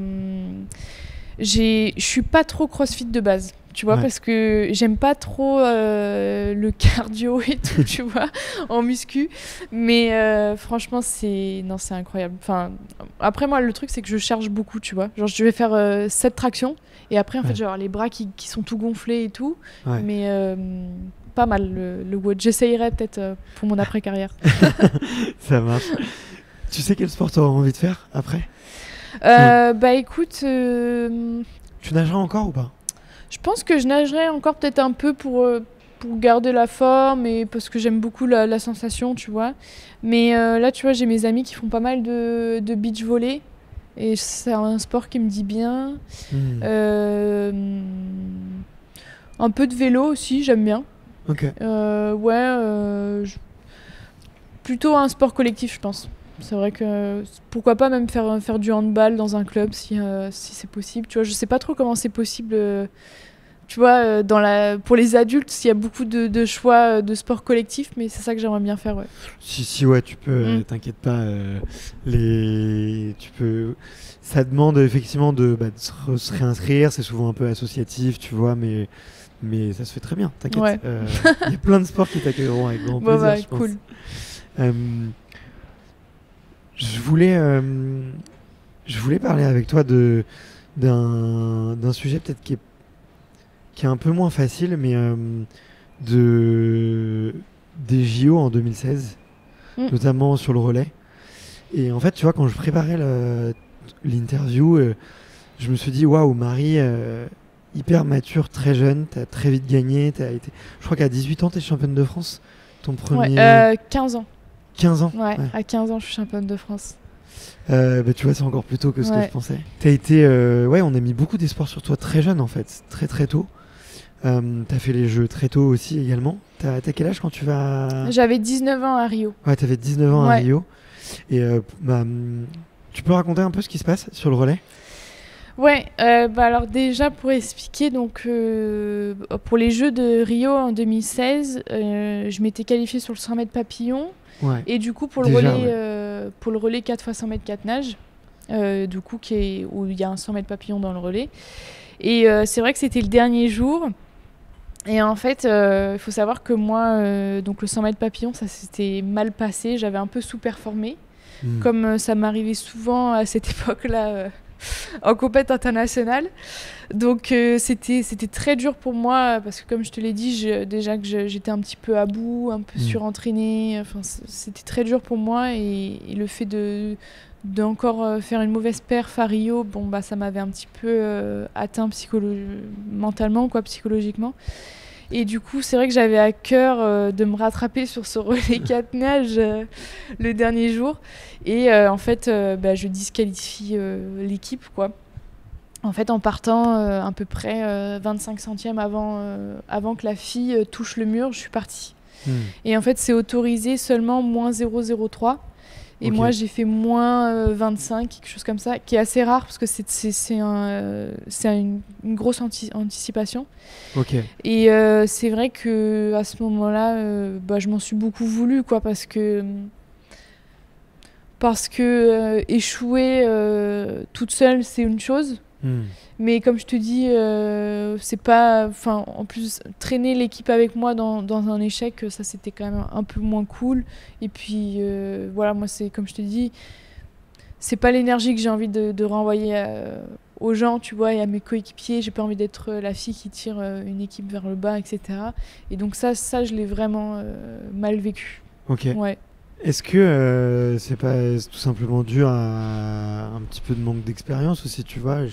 je suis pas trop crossfit de base. Tu vois, Ouais. parce que j'aime pas trop le cardio et tout, tu vois, en muscu. Mais franchement, c'est incroyable. Enfin, après, moi, le truc, c'est que je charge beaucoup, tu vois. Genre, je vais faire 7 tractions. Et après, en fait, Ouais. je vais avoir les bras qui sont tout gonflés et tout. Ouais. Mais pas mal, le WOD. J'essayerai peut-être pour mon après-carrière. Ça marche. Tu sais quel sport t'auras envie de faire après? Bah écoute, Tu nageras encore ou pas? je pense que je nagerai encore peut-être un peu pour garder la forme et parce que j'aime beaucoup la sensation, tu vois. Mais là, tu vois, j'ai mes amis qui font pas mal de beach volley et c'est un sport qui me dit bien. Un peu de vélo aussi, j'aime bien. Ok. Plutôt un sport collectif, je pense. C'est vrai que pourquoi pas même faire du handball dans un club si c'est possible. Tu vois, je sais pas trop comment c'est possible. Tu vois, pour les adultes, il y a beaucoup de choix de sport collectif, mais c'est ça que j'aimerais bien faire, ouais. Si, ouais, tu peux, t'inquiète pas. Tu peux. Ça demande effectivement de se réinscrire. C'est souvent un peu associatif, tu vois, mais ça se fait très bien. T'inquiète. Ouais. Il y a plein de sports qui t'accueilleront avec grand Bon, plaisir. bah, je pense. cool. Je voulais parler avec toi d'un sujet peut-être qui est un peu moins facile, mais des JO en 2016, notamment sur le relais. Et en fait, tu vois, quand je préparais l'interview, je me suis dit, waouh, Marie, hyper mature, très jeune, t'as très vite gagné. Je crois qu'à 18 ans, t'es championne de France. Ton premier. Ouais, 15 ans. 15 ans. Ouais, à 15 ans, je suis championne de France. Tu vois, c'est encore plus tôt que ce que je pensais. T'as été, on a mis beaucoup d'espoir sur toi très jeune en fait, très très tôt. T'as fait les jeux très tôt aussi également. T'as quel âge quand tu vas? J'avais 19 ans à Rio. Ouais, t'avais 19 ans à Rio. Et tu peux raconter un peu ce qui se passe sur le relais? Ouais, alors déjà pour expliquer, donc pour les Jeux de Rio en 2016, je m'étais qualifiée sur le 100 mètres papillon. Ouais. Et du coup, pour le relais 4 x 100 mètres 4 nages, du coup, où il y a un 100 mètres papillon dans le relais. Et c'est vrai que c'était le dernier jour. Et en fait, il faut savoir que moi, donc le 100 mètres papillon, ça s'était mal passé. J'avais un peu sous-performé, comme ça m'arrivait souvent à cette époque-là en compète internationale. Donc c'était très dur pour moi parce que comme je te l'ai dit, déjà que j'étais un petit peu à bout, un peu surentraînée. Enfin, c'était très dur pour moi et le fait d'encore faire une mauvaise perf à Rio, bon bah ça m'avait un petit peu atteint mentalement, quoi, psychologiquement. Et du coup, c'est vrai que j'avais à cœur de me rattraper sur ce relais 4 nages le dernier jour. Et en fait, je disqualifie l'équipe, quoi. En fait, en partant à peu près 25 centièmes avant que la fille touche le mur, je suis partie. Et en fait, c'est autorisé seulement moins 0,03. Et moi, j'ai fait moins 25, quelque chose comme ça, qui est assez rare parce que c'est une grosse anticipation. Et c'est vrai qu'à ce moment-là, je m'en suis beaucoup voulu, quoi, parce que échouer toute seule, c'est une chose. Mais comme je te dis, c'est pas. Enfin, en plus, traîner l'équipe avec moi dans un échec, ça c'était quand même un peu moins cool. Et puis voilà, moi c'est comme je te dis, c'est pas l'énergie que j'ai envie de renvoyer aux gens, tu vois, et à mes coéquipiers. J'ai pas envie d'être la fille qui tire une équipe vers le bas, etc. Et donc ça je l'ai vraiment mal vécu. Ouais. Est-ce que c'est pas tout simplement dû à un petit peu de manque d'expérience aussi, tu vois? Je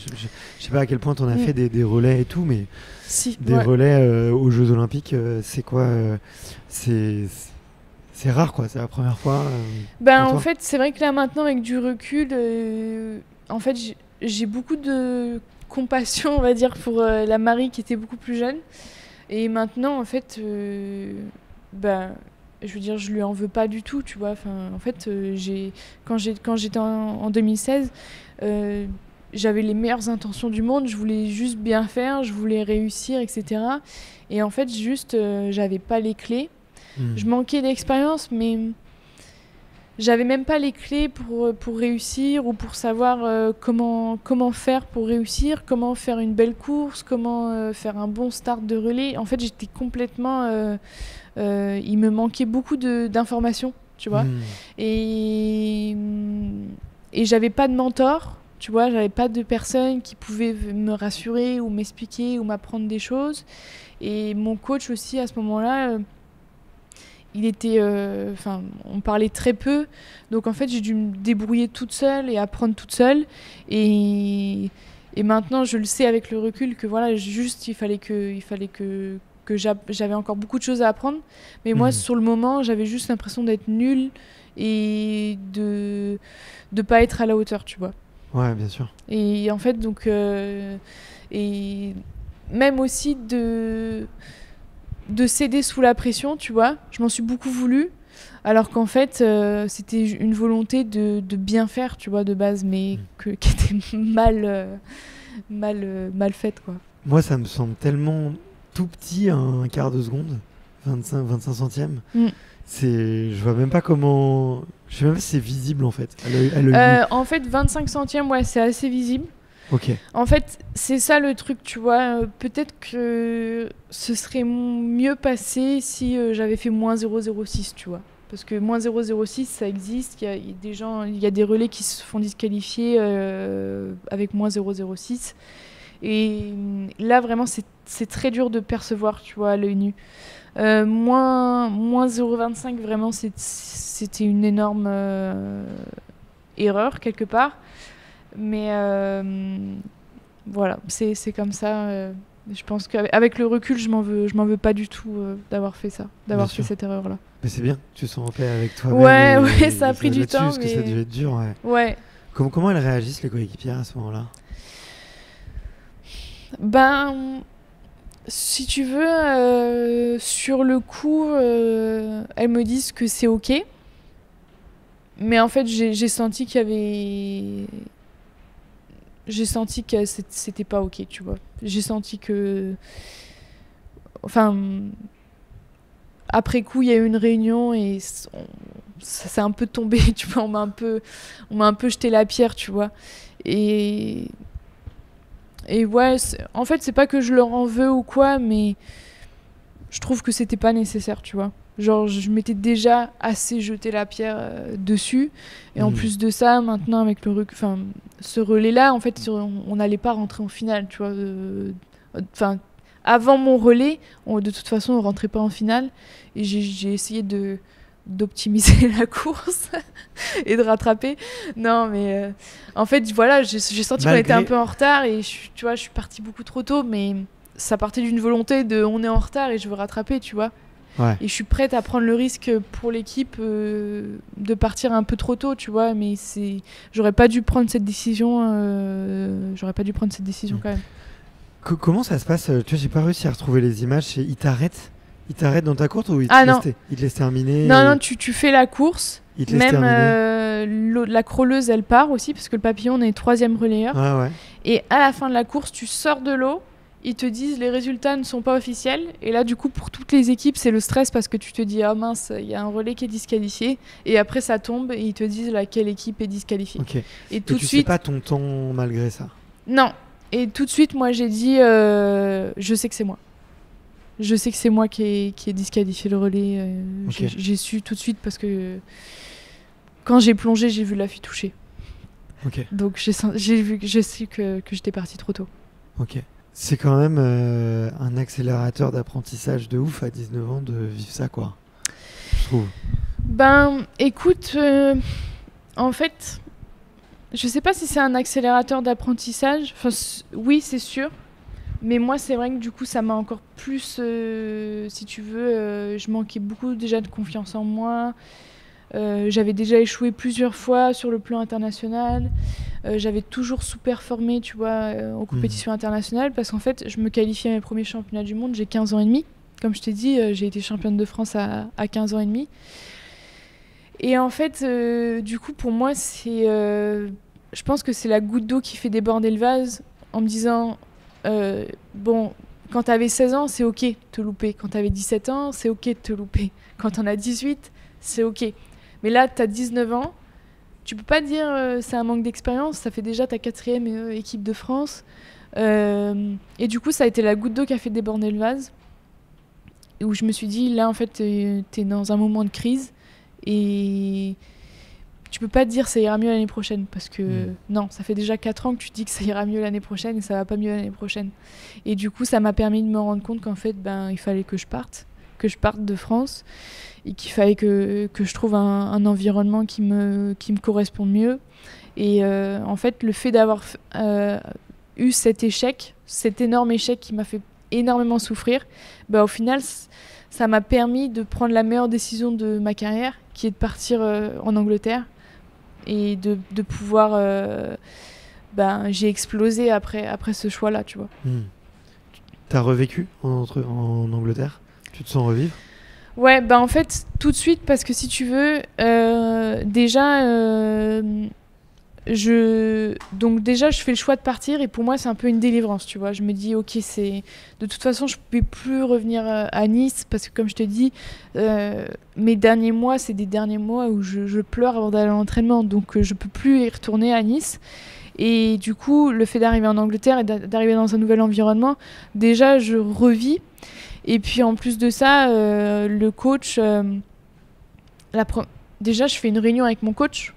sais pas à quel point tu en as fait des relais et tout, mais relais aux Jeux Olympiques, c'est quoi c'est rare, quoi. C'est la première fois. En fait, c'est vrai que là maintenant, avec du recul, en fait, j'ai beaucoup de compassion, on va dire, pour la Marie qui était beaucoup plus jeune. Et maintenant, en fait, je veux dire, je lui en veux pas du tout, tu vois. Enfin, en fait, quand j'étais en 2016, j'avais les meilleures intentions du monde. Je voulais juste bien faire, je voulais réussir, etc. Et en fait, juste, j'avais pas les clés. Je manquais d'expérience, mais j'avais même pas les clés pour réussir ou pour savoir comment faire pour réussir, comment faire une belle course, comment faire un bon start de relais. En fait, j'étais complètement... il me manquait beaucoup d'informations, tu vois. Et j'avais pas de mentor, tu vois, j'avais pas de personne qui pouvait me rassurer ou m'expliquer ou m'apprendre des choses. Et mon coach aussi, à ce moment-là, il était... on parlait très peu. Donc en fait, j'ai dû me débrouiller toute seule et apprendre toute seule. Et maintenant, je le sais avec le recul que voilà, juste, il fallait que j'avais encore beaucoup de choses à apprendre, mais moi sur le moment j'avais juste l'impression d'être nulle et de pas être à la hauteur, tu vois. Ouais, bien sûr. Et en fait donc et même aussi de céder sous la pression, tu vois, je m'en suis beaucoup voulu, alors qu'en fait c'était une volonté de bien faire, tu vois, de base, mais qui était mal faite, quoi. Moi ça me semble tellement tout petit, un quart de seconde, 25 centièmes. Je vois même pas comment... Je sais même pas si c'est visible, en fait. En fait, 25 centièmes, ouais, c'est assez visible. En fait, c'est ça le truc, tu vois. Peut-être que ce serait mieux passé si j'avais fait moins 0,06, tu vois. Parce que moins 0,06, ça existe. Il y a des relais qui se font disqualifier avec moins 0,06. Et là, vraiment, c'est très dur de percevoir, tu vois, à l'œil nu. Moins 0,25, vraiment, c'était une énorme erreur, quelque part. Mais voilà, c'est comme ça. Je pense qu'avec le recul, je m'en veux pas du tout d'avoir fait ça, d'avoir fait cette erreur-là. Mais c'est bien, tu sens en paix avec toi-même. Ouais, ça a pris du temps. Parce que ça devait être dur, ouais. Comment elles réagissent, les coéquipières, à ce moment-là? Si tu veux, sur le coup, elles me disent que c'est ok. Mais en fait, j'ai senti qu'il y avait... J'ai senti que c'était pas ok, tu vois. J'ai senti que... Enfin... Après coup, il y a eu une réunion et ça s'est un peu tombé, tu vois. On m'a un peu jeté la pierre, tu vois. Et ouais, en fait, c'est pas que je leur en veux ou quoi, mais je trouve que c'était pas nécessaire, tu vois. Genre, je m'étais déjà assez jeté la pierre dessus. Et en plus de ça, maintenant, avec le recul, ce relais-là, en fait, on n'allait pas rentrer en finale, tu vois. Avant mon relais, de toute façon, on rentrait pas en finale. Et j'ai essayé d'optimiser la course et de rattraper. Non, mais en fait, voilà, j'ai senti qu'on était un peu en retard et tu vois, je suis partie beaucoup trop tôt, mais ça partait d'une volonté de on est en retard et je veux rattraper, tu vois. Ouais. Et je suis prête à prendre le risque pour l'équipe de partir un peu trop tôt, tu vois. Mais j'aurais pas dû prendre cette décision. Quand même. Comment ça se passe? Tu vois, j'ai pas réussi à retrouver les images. Il t'arrête dans ta course ou il te laisse terminer? Non, tu fais la course. Il te laisse terminer. La crawleuse, elle part aussi parce que le papillon, on est 3e relayeur. Ah ouais. Et à la fin de la course, tu sors de l'eau. Ils te disent les résultats ne sont pas officiels. Et là, du coup, pour toutes les équipes, c'est le stress parce que tu te dis ah mince, il y a un relais qui est disqualifié. Et après, ça tombe et ils te disent laquelle équipe est disqualifiée. Okay. Et tu sais pas ton temps malgré ça? Non. Et tout de suite, moi, j'ai dit je sais que c'est moi. Je sais que c'est moi qui ai disqualifié le relais. Okay. J'ai su tout de suite parce que quand j'ai plongé, j'ai vu la fille toucher. Okay. Donc j'ai su que j'étais partie trop tôt. Ok. C'est quand même un accélérateur d'apprentissage de ouf à 19 ans de vivre ça, quoi. Je trouve. Ben, écoute, en fait, je sais pas si c'est un accélérateur d'apprentissage. Enfin, oui, c'est sûr. Mais moi, c'est vrai que du coup, ça m'a encore plus, si tu veux, je manquais beaucoup déjà de confiance en moi. J'avais déjà échoué plusieurs fois sur le plan international. J'avais toujours sous-performé, tu vois, aux compétitions internationales parce qu'en fait, je me qualifiais à mes premiers championnats du monde, j'ai 15 ans et demi. Comme je t'ai dit, j'ai été championne de France à 15 ans et demi. Et en fait, du coup, pour moi, je pense que c'est la goutte d'eau qui fait déborder le vase en me disant, bon, quand t'avais 16 ans, c'est ok de te louper. Quand t'avais 17 ans, c'est ok de te louper. Quand t'en as 18, c'est ok. Mais là, t'as 19 ans, tu peux pas dire c'est un manque d'expérience, ça fait déjà ta 4e équipe de France. Et du coup, ça a été la goutte d'eau qui a fait déborder le vase. Où je me suis dit, là, en fait, t'es dans un moment de crise et tu peux pas te dire ça ira mieux l'année prochaine parce que non, ça fait déjà 4 ans que tu te dis que ça ira mieux l'année prochaine et ça va pas mieux l'année prochaine. Et du coup, ça m'a permis de me rendre compte qu'en fait, il fallait que je parte de France et qu'il fallait que je trouve un environnement qui me corresponde mieux. Et en fait, le fait d'avoir eu cet énorme échec qui m'a fait énormément souffrir, au final, ça m'a permis de prendre la meilleure décision de ma carrière, qui est de partir en Angleterre et de pouvoir... j'ai explosé après ce choix-là, tu vois. T'as revécu en Angleterre? Tu te sens revivre? Ouais, en fait, tout de suite, parce que si tu veux, je fais le choix de partir et pour moi, c'est un peu une délivrance, tu vois. Je me dis, ok, de toute façon, je ne peux plus revenir à Nice parce que, comme je te dis, mes derniers mois, c'est des derniers mois où je pleure avant d'aller à l'entraînement, donc je ne peux plus y retourner à Nice. Et du coup, le fait d'arriver en Angleterre et d'arriver dans un nouvel environnement, déjà, je revis. Et puis en plus de ça, le coach, déjà je fais une réunion avec mon coach,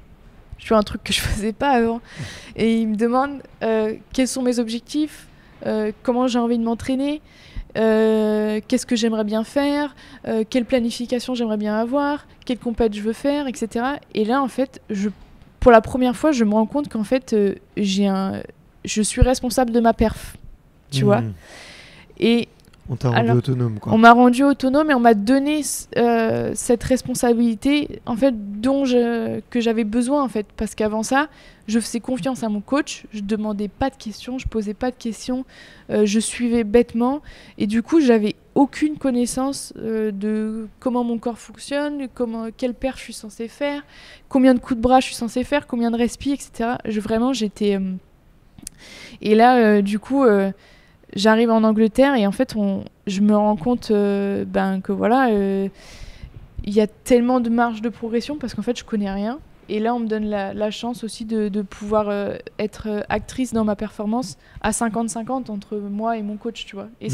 je fais un truc que je faisais pas avant, et il me demande quels sont mes objectifs, comment j'ai envie de m'entraîner, qu'est-ce que j'aimerais bien faire, quelle planification j'aimerais bien avoir, quelle compète je veux faire, etc. Et là en fait, pour la première fois, je me rends compte qu'en fait, je suis responsable de ma perf, tu vois. Et on t'a rendu autonome, quoi. On m'a rendu autonome et on m'a donné cette responsabilité, en fait, que j'avais besoin, en fait, parce qu'avant ça, je faisais confiance à mon coach, je demandais pas de questions, je posais pas de questions, je suivais bêtement, et du coup, j'avais aucune connaissance de comment mon corps fonctionne, quelle perche je suis censée faire, combien de coups de bras je suis censée faire, combien de respi, etc. Vraiment, j'étais... Et là, du coup... j'arrive en Angleterre et en fait, je me rends compte que voilà, il y a tellement de marge de progression parce qu'en fait, je connais rien. Et là, on me donne la chance aussi de pouvoir être actrice dans ma performance à 50-50 entre moi et mon coach, tu vois. Et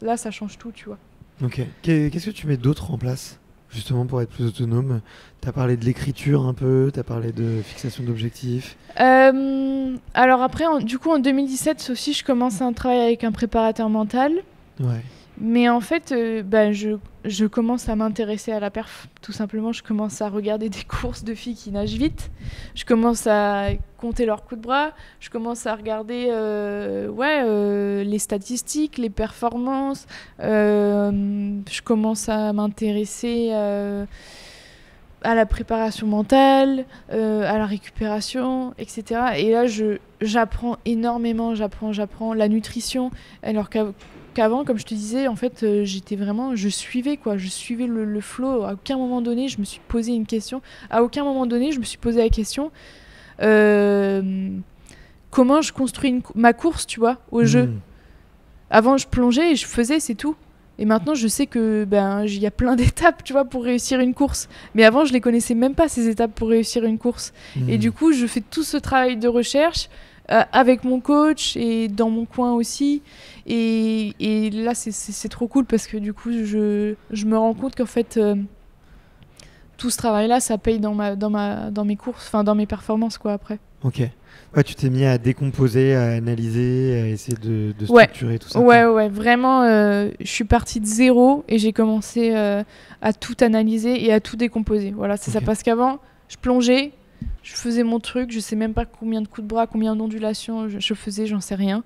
là, ça change tout, tu vois. Ok. Qu'est-ce que tu mets d'autre en place justement pour être plus autonome? Tu as parlé de l'écriture un peu, tu as parlé de fixation d'objectifs. Alors après, du coup, en 2017 aussi, je commence un travail avec un préparateur mental. Ouais. Mais en fait, je commence à m'intéresser à la perf. Tout simplement, je commence à regarder des courses de filles qui nagent vite. Je commence à compter leurs coups de bras. Je commence à regarder les statistiques, les performances. Je commence à m'intéresser à la préparation mentale, à la récupération, etc. Et là, j'apprends énormément. J'apprends la nutrition. Alors qu'avant, comme je te disais, en fait, je suivais le flow. À aucun moment donné, je me suis posé une question. À aucun moment donné, je me suis posé la question comment je construis ma course, tu vois, au jeu. Avant, je plongeais et je faisais, c'est tout. Et maintenant, je sais que il y a plein d'étapes, tu vois, pour réussir une course. Mais avant, je les connaissais même pas, ces étapes pour réussir une course. Et du coup, je fais tout ce travail de recherche avec mon coach et dans mon coin aussi. Et là, c'est trop cool parce que du coup, je me rends compte qu'en fait, tout ce travail-là, ça paye dans mes courses, enfin dans mes performances, quoi, après. Ok. Ouais, tu t'es mis à décomposer, à analyser, à essayer de structurer tout ça. Ouais, vraiment, je suis partie de zéro et j'ai commencé à tout analyser et à tout décomposer. Voilà, c'est ça. Parce qu'avant, je plongeais, je faisais mon truc, je sais même pas combien de coups de bras, combien d'ondulations je faisais, j'en sais rien.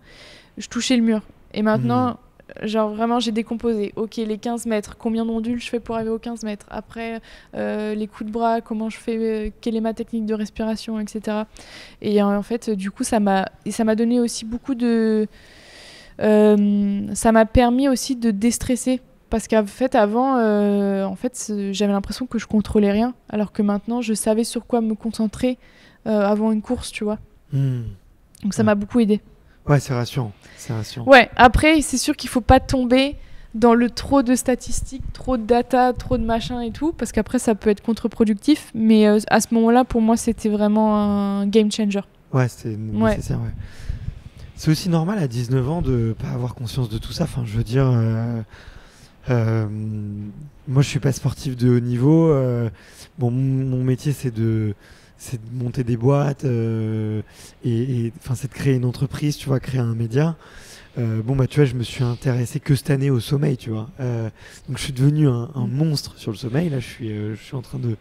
Je touchais le mur. Et maintenant, genre vraiment, j'ai décomposé. Ok, les 15 mètres, combien d'ondules je fais pour arriver aux 15 mètres. Après, les coups de bras, comment je fais, quelle est ma technique de respiration, etc. Et en fait, du coup, ça m'a donné aussi beaucoup de... ça m'a permis aussi de déstresser. Parce qu'en fait, avant, j'avais l'impression que je contrôlais rien. Alors que maintenant, je savais sur quoi me concentrer avant une course, tu vois. Donc ça m'a beaucoup aidé. Ouais, c'est rassurant. Ouais, après, c'est sûr qu'il faut pas tomber dans le trop de statistiques, trop de data, trop de machin et tout, parce qu'après, ça peut être contre-productif. Mais à ce moment-là, pour moi, c'était vraiment un game changer. Ouais, c'était nécessaire, ouais. C'est aussi normal à 19 ans de pas avoir conscience de tout ça. Enfin, je veux dire, moi, je suis pas sportif de haut niveau. Mon métier, c'est de monter des boîtes et c'est de créer une entreprise, tu vois, créer un média. Tu vois, je me suis intéressé que cette année au sommeil, tu vois. Donc je suis devenu un monstre sur le sommeil. Là, je suis en train de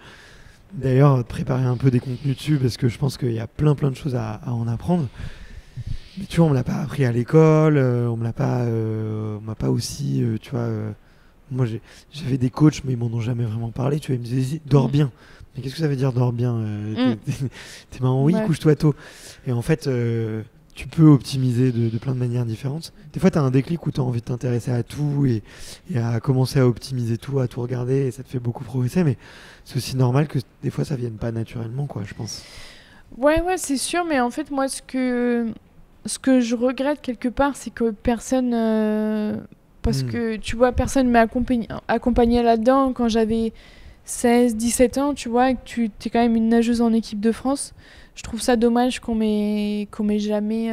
préparer un peu des contenus dessus parce que je pense qu'il y a plein de choses à en apprendre. Mais tu vois, on me l'a pas appris à l'école, on m'a pas aussi, tu vois. Moi, j'avais des coachs, mais ils m'en ont jamais vraiment parlé. Tu vois, ils me disaient dors bien. Mais qu'est-ce que ça veut dire dors bien T'es marrant, oui, couche-toi tôt. Et en fait, tu peux optimiser de plein de manières différentes. Des fois, tu as un déclic où tu as envie de t'intéresser à tout et à commencer à optimiser tout, à tout regarder, et ça te fait beaucoup progresser. Mais c'est aussi normal que des fois, ça vienne pas naturellement, quoi, je pense. Ouais, c'est sûr. Mais en fait, moi, ce que je regrette quelque part, c'est que personne... parce que, tu vois, personne m'a accompagné là-dedans quand j'avais 16, 17 ans, tu vois, et que tu es quand même une nageuse en équipe de France. Je trouve ça dommage qu'on m'ait jamais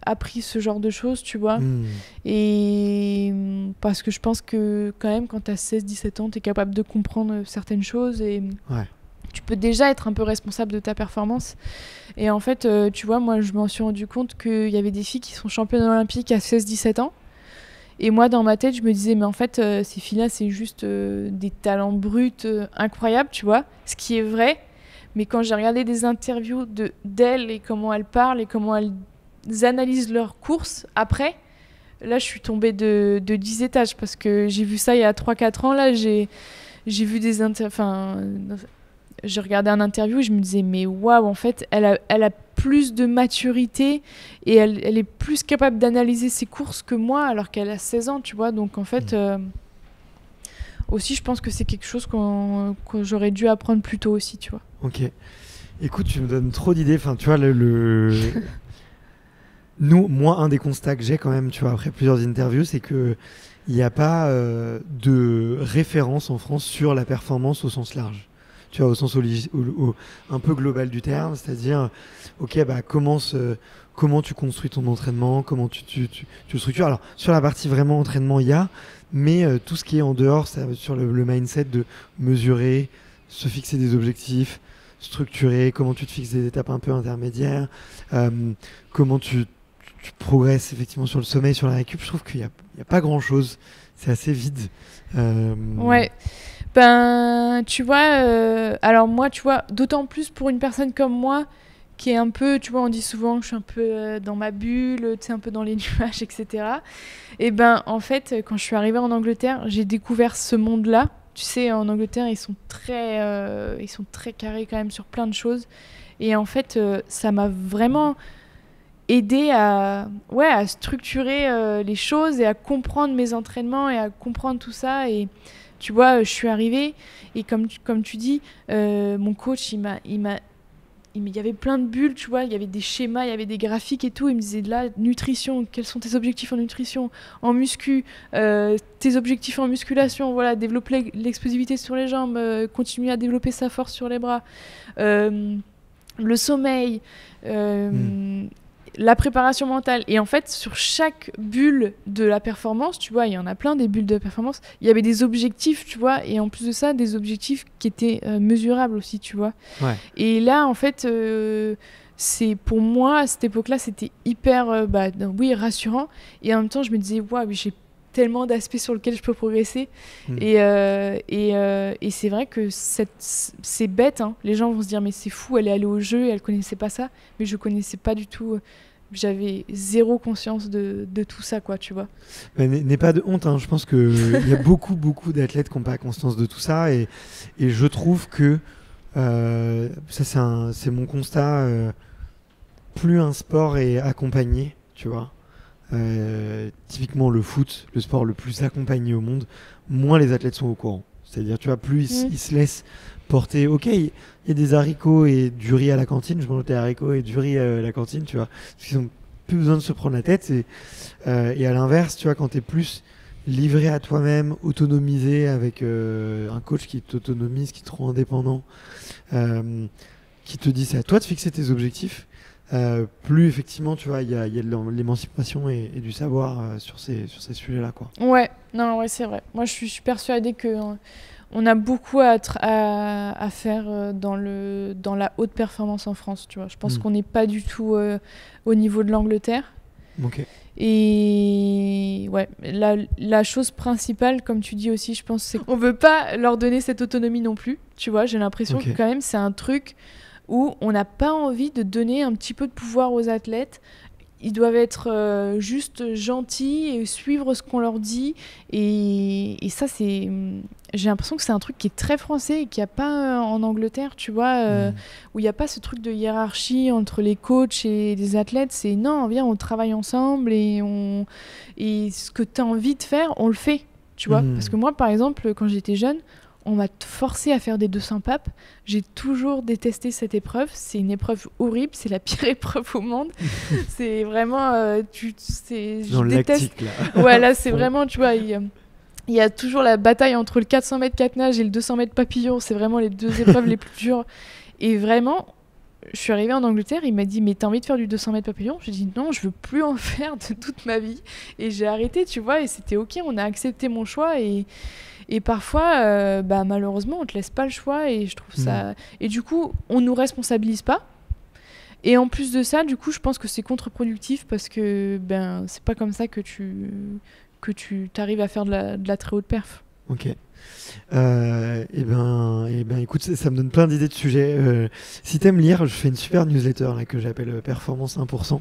appris ce genre de choses, tu vois. Et parce que je pense que quand même, quand tu as 16, 17 ans, tu es capable de comprendre certaines choses et tu peux déjà être un peu responsable de ta performance. Et en fait, tu vois, moi, je m'en suis rendu compte qu'il y avait des filles qui sont championnes olympiques à 16, 17 ans. Et moi, dans ma tête, je me disais, mais en fait, ces filles-là, c'est juste des talents bruts incroyables, tu vois, ce qui est vrai. Mais quand j'ai regardé des interviews d'elles et comment elles parlent et comment elles analysent leurs courses après, là, je suis tombée de 10 étages parce que j'ai vu ça il y a 3-4 ans. Là, j'ai vu des j'ai regardé un interview et je me disais, mais waouh, en fait, elle a plus de maturité et elle est plus capable d'analyser ses courses que moi alors qu'elle a 16 ans, tu vois. Donc, en fait, aussi, je pense que c'est quelque chose que j'aurais dû apprendre plus tôt aussi, tu vois. Ok. Écoute, tu me donnes trop d'idées. Enfin, tu vois, moi, un des constats que j'ai quand même, tu vois, après plusieurs interviews, c'est que il n'y a pas de référence en France sur la performance au sens large. Tu vois, au sens un peu global du terme, c'est-à-dire, ok, comment tu construis ton entraînement, comment tu le structures. Alors, sur la partie vraiment entraînement, il y a, mais tout ce qui est en dehors, sur le mindset de mesurer, se fixer des objectifs, structurer, comment tu te fixes des étapes un peu intermédiaires, comment tu progresses effectivement sur le sommeil, sur la récup. Je trouve qu'il n'y a pas grand-chose. C'est assez vide. Ouais. Ben, tu vois, alors moi, tu vois, d'autant plus pour une personne comme moi, qui est un peu, tu vois, on dit souvent que je suis un peu dans ma bulle, tu sais, un peu dans les nuages, etc. Et ben, en fait, quand je suis arrivée en Angleterre, j'ai découvert ce monde-là. Tu sais, en Angleterre, ils sont très carrés quand même sur plein de choses. Et en fait, ça m'a vraiment aidé à structurer les choses et à comprendre mes entraînements et à comprendre tout ça. Et tu vois, je suis arrivée et comme tu dis, mon coach, il y avait plein de bulles, tu vois, il y avait des schémas, il y avait des graphiques et tout. Il me disait là, nutrition, quels sont tes objectifs en nutrition, en muscu, tes objectifs en musculation, voilà, développer l'explosivité sur les jambes, continuer à développer sa force sur les bras, le sommeil, la préparation mentale. Et en fait, sur chaque bulle de la performance, tu vois, il y en a plein des bulles de performance, il y avait des objectifs, tu vois, et en plus de ça, des objectifs qui étaient mesurables aussi, tu vois. Ouais. Et là, en fait, c'est pour moi, à cette époque-là, c'était hyper, oui, rassurant. Et en même temps, je me disais, waouh, j'ai tellement d'aspects sur lesquels je peux progresser. Et c'est vrai que c'est bête, hein. Les gens vont se dire, mais c'est fou, elle est allée au jeu et elle connaissait pas ça. Mais je connaissais pas du tout. J'avais zéro conscience de tout ça, quoi, tu vois. N'aie pas de honte, hein. Je pense qu'il y a beaucoup d'athlètes qui n'ont pas conscience de tout ça. Et je trouve que ça, c'est mon constat. Plus un sport est accompagné, tu vois. Typiquement le foot, le sport le plus accompagné au monde, moins les athlètes sont au courant. C'est-à-dire, tu vois, plus ils se laissent porter. Ok, il y a des haricots et du riz à la cantine, je mange des haricots et du riz à la cantine, tu vois. Parce qu'ils n'ont plus besoin de se prendre la tête. Et à l'inverse, tu vois, quand tu es plus livré à toi-même, autonomisé avec un coach qui t'autonomise, qui te rend indépendant, qui te dit c'est à toi de fixer tes objectifs. Plus effectivement, tu vois, il y a de l'émancipation et du savoir sur ces sujets-là, quoi. Ouais, non, ouais, c'est vrai. Moi, je suis persuadée que on a beaucoup à faire dans la haute performance en France, tu vois. Je pense qu'on n'est pas du tout au niveau de l'Angleterre. Ok. Et ouais, la chose principale, comme tu dis aussi, je pense, c'est qu'on veut pas leur donner cette autonomie non plus, tu vois. J'ai l'impression que quand même, c'est un truc où on n'a pas envie de donner un petit peu de pouvoir aux athlètes. Ils doivent être juste gentils et suivre ce qu'on leur dit. Et ça, j'ai l'impression que c'est un truc qui est très français et qu'il n'y a pas en Angleterre, tu vois, où il n'y a pas ce truc de hiérarchie entre les coachs et les athlètes. C'est non, viens, on travaille ensemble et ce que tu as envie de faire, on le fait, tu vois. Parce que moi, par exemple, quand j'étais jeune, on m'a forcé à faire des 200 papes. J'ai toujours détesté cette épreuve. C'est une épreuve horrible. C'est la pire épreuve au monde. C'est vraiment... Dans le déteste. lactique, là. Ouais, là, c'est vraiment, tu vois... Il y a toujours la bataille entre le 400 mètres 4 nages et le 200 mètres papillon. C'est vraiment les deux épreuves les plus dures. Et vraiment, je suis arrivée en Angleterre. Il m'a dit, mais t'as envie de faire du 200 mètres papillon? J'ai dit, non, je veux plus en faire de toute ma vie. Et j'ai arrêté, tu vois. Et c'était OK. On a accepté mon choix. Et parfois, malheureusement, on te laisse pas le choix et je trouve ça... Et du coup, on nous responsabilise pas. Et en plus de ça, du coup, je pense que c'est contre-productif parce que c'est pas comme ça que tu t'arrives à faire de la très haute perf. Ok. Écoute, ça me donne plein d'idées de sujets. Si t'aimes lire, je fais une super newsletter là, que j'appelle Performance 1%.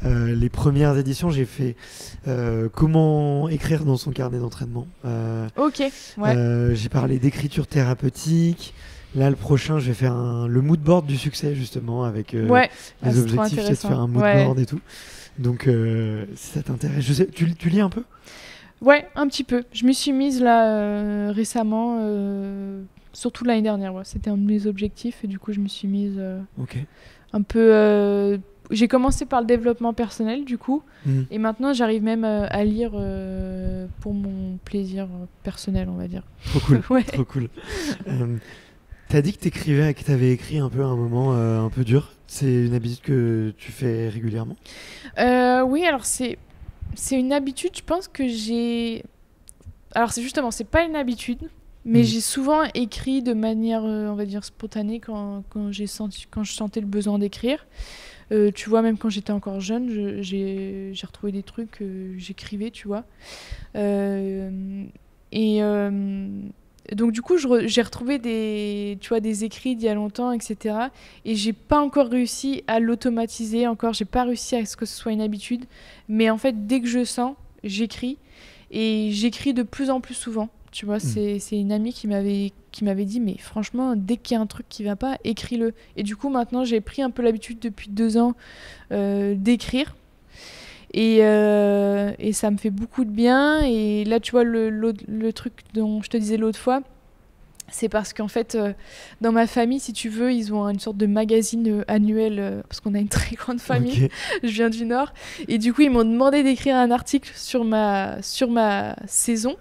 Les premières éditions, j'ai fait comment écrire dans son carnet d'entraînement. Ok, ouais. J'ai parlé d'écriture thérapeutique. Là, le prochain, je vais faire le mood board du succès, justement, avec les objectifs, c'est de faire un mood board et tout. Donc, si ça t'intéresse, je sais, tu lis un peu ? Ouais, un petit peu. Je me suis mise là récemment, surtout l'année dernière. Ouais. C'était un de mes objectifs et du coup, je me suis mise un peu... J'ai commencé par le développement personnel, du coup. Et maintenant, j'arrive même à lire pour mon plaisir personnel, on va dire. Trop cool, ouais. Trop cool. T'as dit que t'écrivais, que t'avais écrit un peu à un moment un peu dur. C'est une habitude que tu fais régulièrement ? Oui, alors c'est une habitude, je pense que j'ai... Alors c'est pas une habitude, mais j'ai souvent écrit de manière, on va dire, spontanée quand je sentais le besoin d'écrire. Tu vois, même quand j'étais encore jeune, j'ai retrouvé des trucs, j'écrivais, tu vois. Et Donc du coup, j'ai retrouvé des écrits d'il y a longtemps, etc. Et j'ai pas encore réussi à l'automatiser, j'ai pas réussi à ce que ce soit une habitude. Mais en fait, dès que je sens, j'écris. Et j'écris de plus en plus souvent. Tu vois, c'est une amie qui m'avait dit, mais franchement, dès qu'il y a un truc qui va pas, écris-le. Et du coup, maintenant, j'ai pris un peu l'habitude depuis 2 ans d'écrire. Et ça me fait beaucoup de bien. Et là, tu vois, le truc dont je te disais l'autre fois, c'est parce qu'en fait, dans ma famille, si tu veux, ils ont une sorte de magazine annuel, parce qu'on a une très grande famille. Okay. Je viens du Nord. Et du coup, ils m'ont demandé d'écrire un article sur ma saison.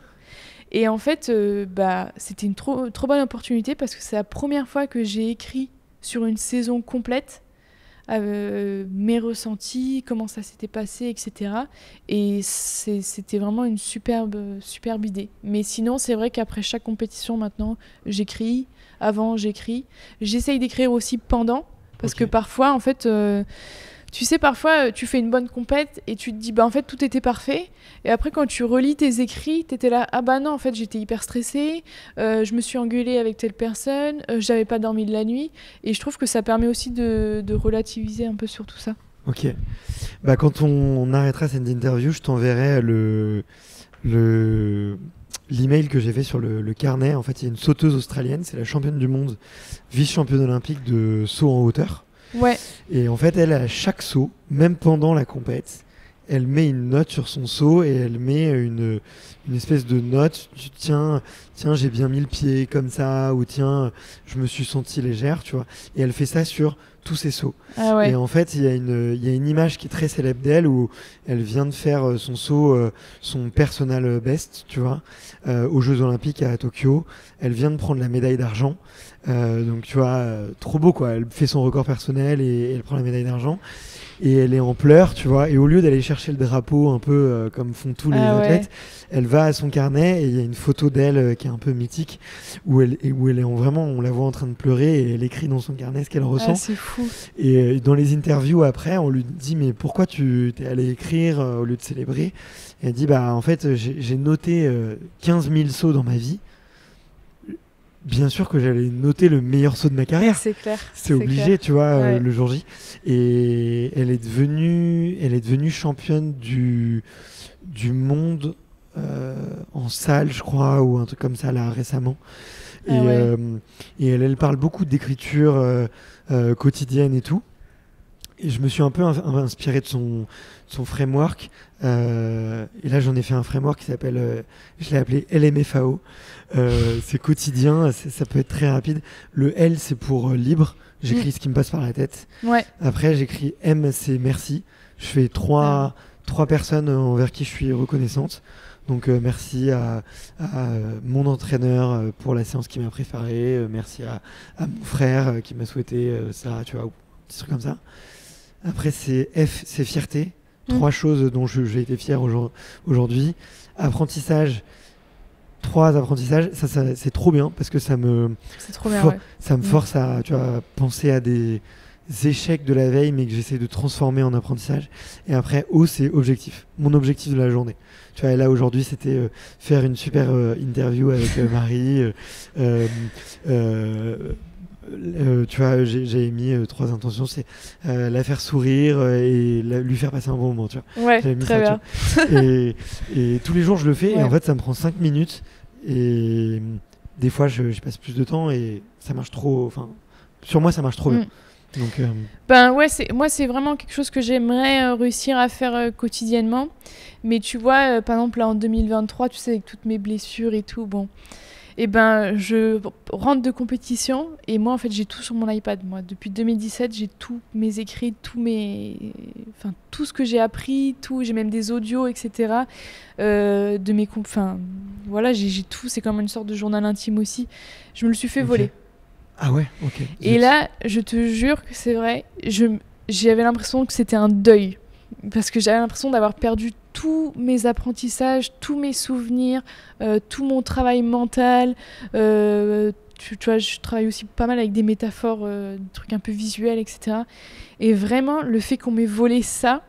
Et en fait, c'était une trop bonne opportunité parce que c'est la première fois que j'ai écrit sur une saison complète. Mes ressentis, comment ça s'était passé, etc. Et c'était vraiment une superbe idée. Mais sinon, c'est vrai qu'après chaque compétition, maintenant, j'écris. Avant, j'écris. J'essaye d'écrire aussi pendant. Parce que parfois, en fait, tu sais, parfois, tu fais une bonne compète et tu te dis, en fait, tout était parfait. Et après, quand tu relis tes écrits, t'étais là, ah bah non, en fait, j'étais hyper stressée, je me suis engueulée avec telle personne, j'avais pas dormi de la nuit. Et je trouve que ça permet aussi de relativiser un peu sur tout ça. Ok. Quand on arrêtera cette interview, je t'enverrai l'email que j'ai fait sur le carnet. En fait, il y a une sauteuse australienne, c'est la championne du monde, vice-championne olympique de saut en hauteur. Ouais. Et en fait, elle, à chaque saut, même pendant la compète, elle met une note sur son saut et elle met une espèce de note. Tiens, j'ai bien mis le pied comme ça, ou tiens, je me suis sentie légère, tu vois. Et elle fait ça sur tous ses sauts. Ah ouais. Et en fait, il y a une image qui est très célèbre d'elle où elle vient de faire son saut, son personal best, tu vois, aux Jeux Olympiques à Tokyo. Elle vient de prendre la médaille d'argent. Donc tu vois, trop beau quoi. Elle fait son record personnel et elle prend la médaille d'argent. Et elle est en pleurs, tu vois. Et au lieu d'aller chercher le drapeau un peu comme font tous les athlètes, elle va à son carnet et il y a une photo d'elle qui est un peu mythique où elle est vraiment, on la voit en train de pleurer et elle écrit dans son carnet ce qu'elle ressent. C'est fou. Et dans les interviews après, on lui dit mais pourquoi tu t'es allé écrire au lieu de célébrer? Et elle dit en fait j'ai noté 15 000 sauts dans ma vie. Bien sûr que j'allais noter le meilleur saut de ma carrière. C'est clair. C'est obligé, clair. Tu vois, le jour J. Et elle est devenue championne du monde en salle, je crois, ou un truc comme ça, là, récemment. Et elle parle beaucoup d'écriture quotidienne et tout. Et je me suis un peu inspiré de son framework. Et là, j'en ai fait un framework qui s'appelle, je l'ai appelé LMFAO. C'est quotidien, ça peut être très rapide. Le L, c'est pour libre. J'écris ce qui me passe par la tête. Ouais. Après, j'écris M, c'est merci. Je fais trois personnes envers qui je suis reconnaissante. Donc, merci à mon entraîneur pour la séance qu'il m'a préparée. Merci à mon frère qui m'a souhaité ça, tu vois, ou des trucs comme ça. Après, c'est F, c'est fierté. 3 choses dont j'ai été fier aujourd'hui. Apprentissage. 3 apprentissages, ça c'est trop bien parce que ça me force à penser à des échecs de la veille mais que j'essaie de transformer en apprentissage. Et après O, c'est objectif, mon objectif de la journée. Tu vois, et là aujourd'hui c'était faire une super interview avec Marie. Tu vois, j'ai mis 3 intentions, c'est la faire sourire et lui faire passer un bon moment, tu vois. Ouais, très bien. Et tous les jours je le fais et en fait ça me prend 5 minutes et des fois j'y passe plus de temps et ça marche trop, enfin sur moi ça marche trop bien. Donc, moi c'est vraiment quelque chose que j'aimerais réussir à faire quotidiennement, mais tu vois, par exemple là en 2023, tu sais, avec toutes mes blessures et tout, je rentre de compétition et moi en fait j'ai tout sur mon iPad. Moi depuis 2017 j'ai tous mes écrits, tout ce que j'ai appris, j'ai même des audios, etc. De mes j'ai tout, c'est comme une sorte de journal intime aussi. Je me le suis fait voler. Ah ouais, ok. Et là je te jure que c'est vrai, j'avais l'impression que c'était un deuil parce que j'avais l'impression d'avoir perdu tous mes apprentissages, tous mes souvenirs, tout mon travail mental. Tu vois, je travaille aussi pas mal avec des métaphores, des trucs un peu visuels, etc. Et vraiment, le fait qu'on m'ait volé ça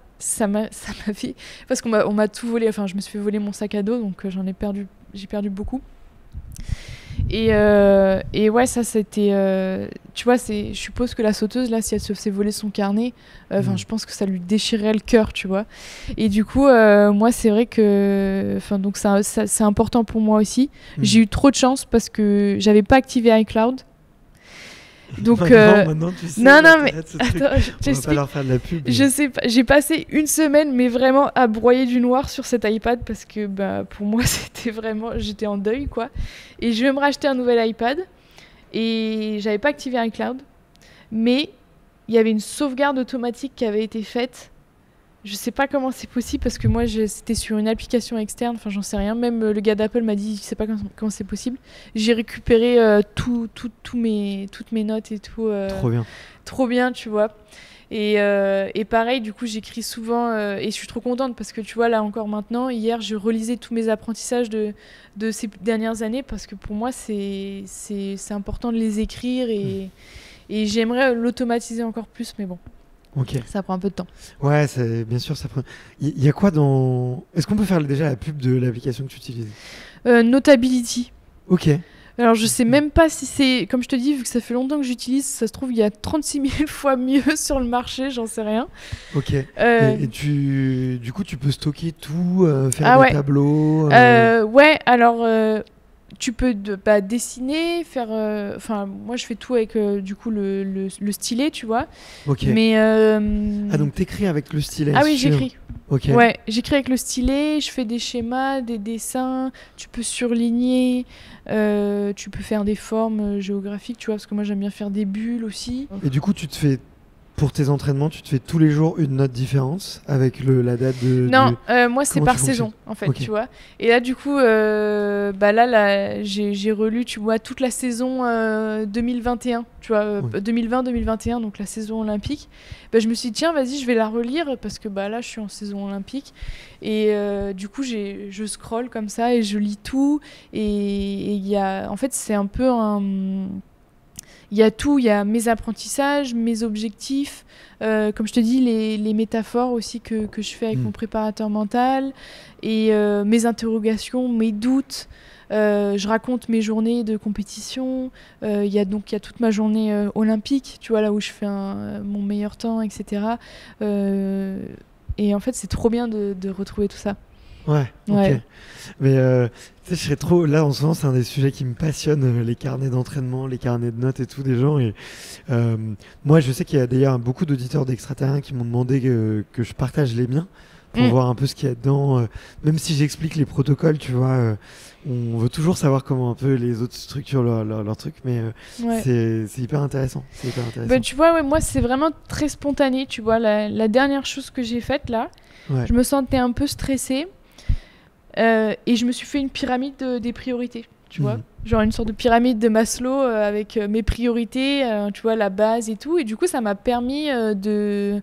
m'a fait... Parce qu'on m'a tout volé. Enfin, je me suis fait voler mon sac à dos, donc j'ai perdu beaucoup. Et ouais, ça c'était. Tu vois, je suppose que la sauteuse, là, si elle se faisait voler son carnet, je pense que ça lui déchirerait le cœur, tu vois. Et du coup, moi, c'est vrai que. Donc, c'est important pour moi aussi. J'ai eu trop de chance parce que j'avais pas activé iCloud. Donc, maintenant, tu sais, non, mais attends, on va pas leur faire de la pub. Je sais pas, j'ai passé une semaine, mais vraiment à broyer du noir sur cet iPad parce que pour moi, c'était vraiment, j'étais en deuil, quoi. Et je vais me racheter un nouvel iPad et j'avais pas activé iCloud, mais il y avait une sauvegarde automatique qui avait été faite. Je sais pas comment c'est possible parce que moi c'était sur une application externe, enfin j'en sais rien, même le gars d'Apple m'a dit je sais pas comment c'est possible. J'ai récupéré toutes mes notes et tout. Trop bien, tu vois. Et pareil, du coup j'écris souvent et je suis trop contente parce que tu vois là encore maintenant, hier je relisais tous mes apprentissages de ces dernières années parce que pour moi c'est important de les écrire et j'aimerais l'automatiser encore plus, mais bon. Okay. Ça prend un peu de temps. Ouais, bien sûr, ça prend. Il y a quoi dans. Est-ce qu'on peut faire déjà la pub de l'application que tu utilises ? Notability. Ok. Alors, je sais même pas si c'est. Comme je te dis, vu que ça fait longtemps que j'utilise, ça se trouve, il y a 36 000 fois mieux sur le marché, j'en sais rien. Ok. Et du coup, tu peux stocker tout, faire des tableaux Ouais, alors. Tu peux dessiner, faire. Moi, je fais tout avec du coup le stylet, tu vois. Ok. Mais. Ah, donc t'écris avec le stylet. Ah oui, j'écris. Ok. Ouais, j'écris avec le stylet, je fais des schémas, des dessins. Tu peux surligner, tu peux faire des formes géographiques, tu vois, parce que moi j'aime bien faire des bulles aussi. Et du coup, pour tes entraînements, tu te fais tous les jours une note différente avec la date de... Non, moi c'est par saison en fait, tu vois. Et là du coup, là j'ai relu, tu vois, toute la saison 2021, tu vois, 2020-2021, donc la saison olympique. Je me suis dit, tiens, vas-y, je vais la relire parce que là je suis en saison olympique. Et du coup, je scrolle comme ça et je lis tout. Et il y a... En fait, c'est un peu un... Il y a tout, il y a mes apprentissages, mes objectifs, comme je te dis, les métaphores aussi que je fais avec mon préparateur mental, et mes interrogations, mes doutes. Je raconte mes journées de compétition. Il y a toute ma journée olympique, tu vois, là où je fais mon meilleur temps, etc. Et en fait, c'est trop bien de retrouver tout ça. Ouais, ok. Mais tu sais, je serais trop. Là, en ce moment, c'est un des sujets qui me passionne, les carnets d'entraînement, les carnets de notes et tout des gens. Et moi, je sais qu'il y a d'ailleurs beaucoup d'auditeurs d'Extraterrien qui m'ont demandé que je partage les miens pour voir un peu ce qu'il y a dedans. Même si j'explique les protocoles, tu vois, on veut toujours savoir comment un peu les autres structurent leur truc, mais c'est hyper intéressant. C'est hyper intéressant. Tu vois, moi, c'est vraiment très spontané. Tu vois, la dernière chose que j'ai faite là, je me sentais un peu stressée. Et je me suis fait une pyramide des priorités, tu vois, genre une sorte de pyramide de Maslow avec mes priorités, tu vois, la base et tout. Et du coup, ça m'a permis de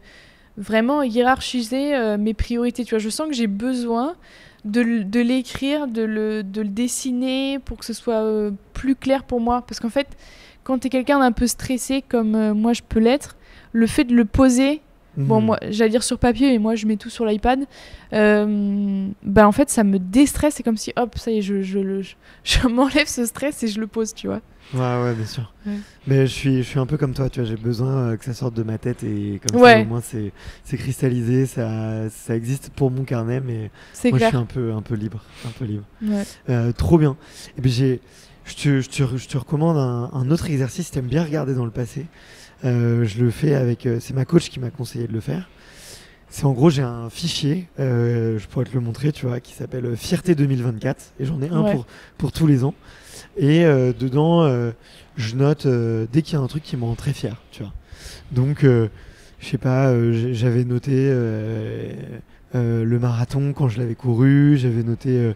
vraiment hiérarchiser mes priorités. Tu vois, je sens que j'ai besoin de l'écrire, de le dessiner pour que ce soit plus clair pour moi. Parce qu'en fait, quand tu es quelqu'un d'un peu stressé comme moi je peux l'être, le fait de le poser... Bon, moi, j'allais dire sur papier, mais moi, je mets tout sur l'iPad. En fait, ça me déstresse. C'est comme si, hop, ça y est, je m'enlève ce stress et je le pose, tu vois. Ouais, bien sûr. Ouais. Mais je suis un peu comme toi, tu vois. J'ai besoin que ça sorte de ma tête et comme ça, au moins, c'est cristallisé. Ça existe pour mon carnet, mais moi, je suis un peu libre. Ouais. Trop bien. Et puis, je te recommande un autre exercice si tu aimes bien regarder dans le passé. Je le fais avec... c'est ma coach qui m'a conseillé de le faire. C'est en gros, j'ai un fichier, je pourrais te le montrer, tu vois, qui s'appelle Fierté 2024. Et j'en ai un pour tous les ans. Et dedans, je note dès qu'il y a un truc qui me rend très fier, tu vois. Donc, je sais pas, j'avais noté le marathon quand je l'avais couru. J'avais noté,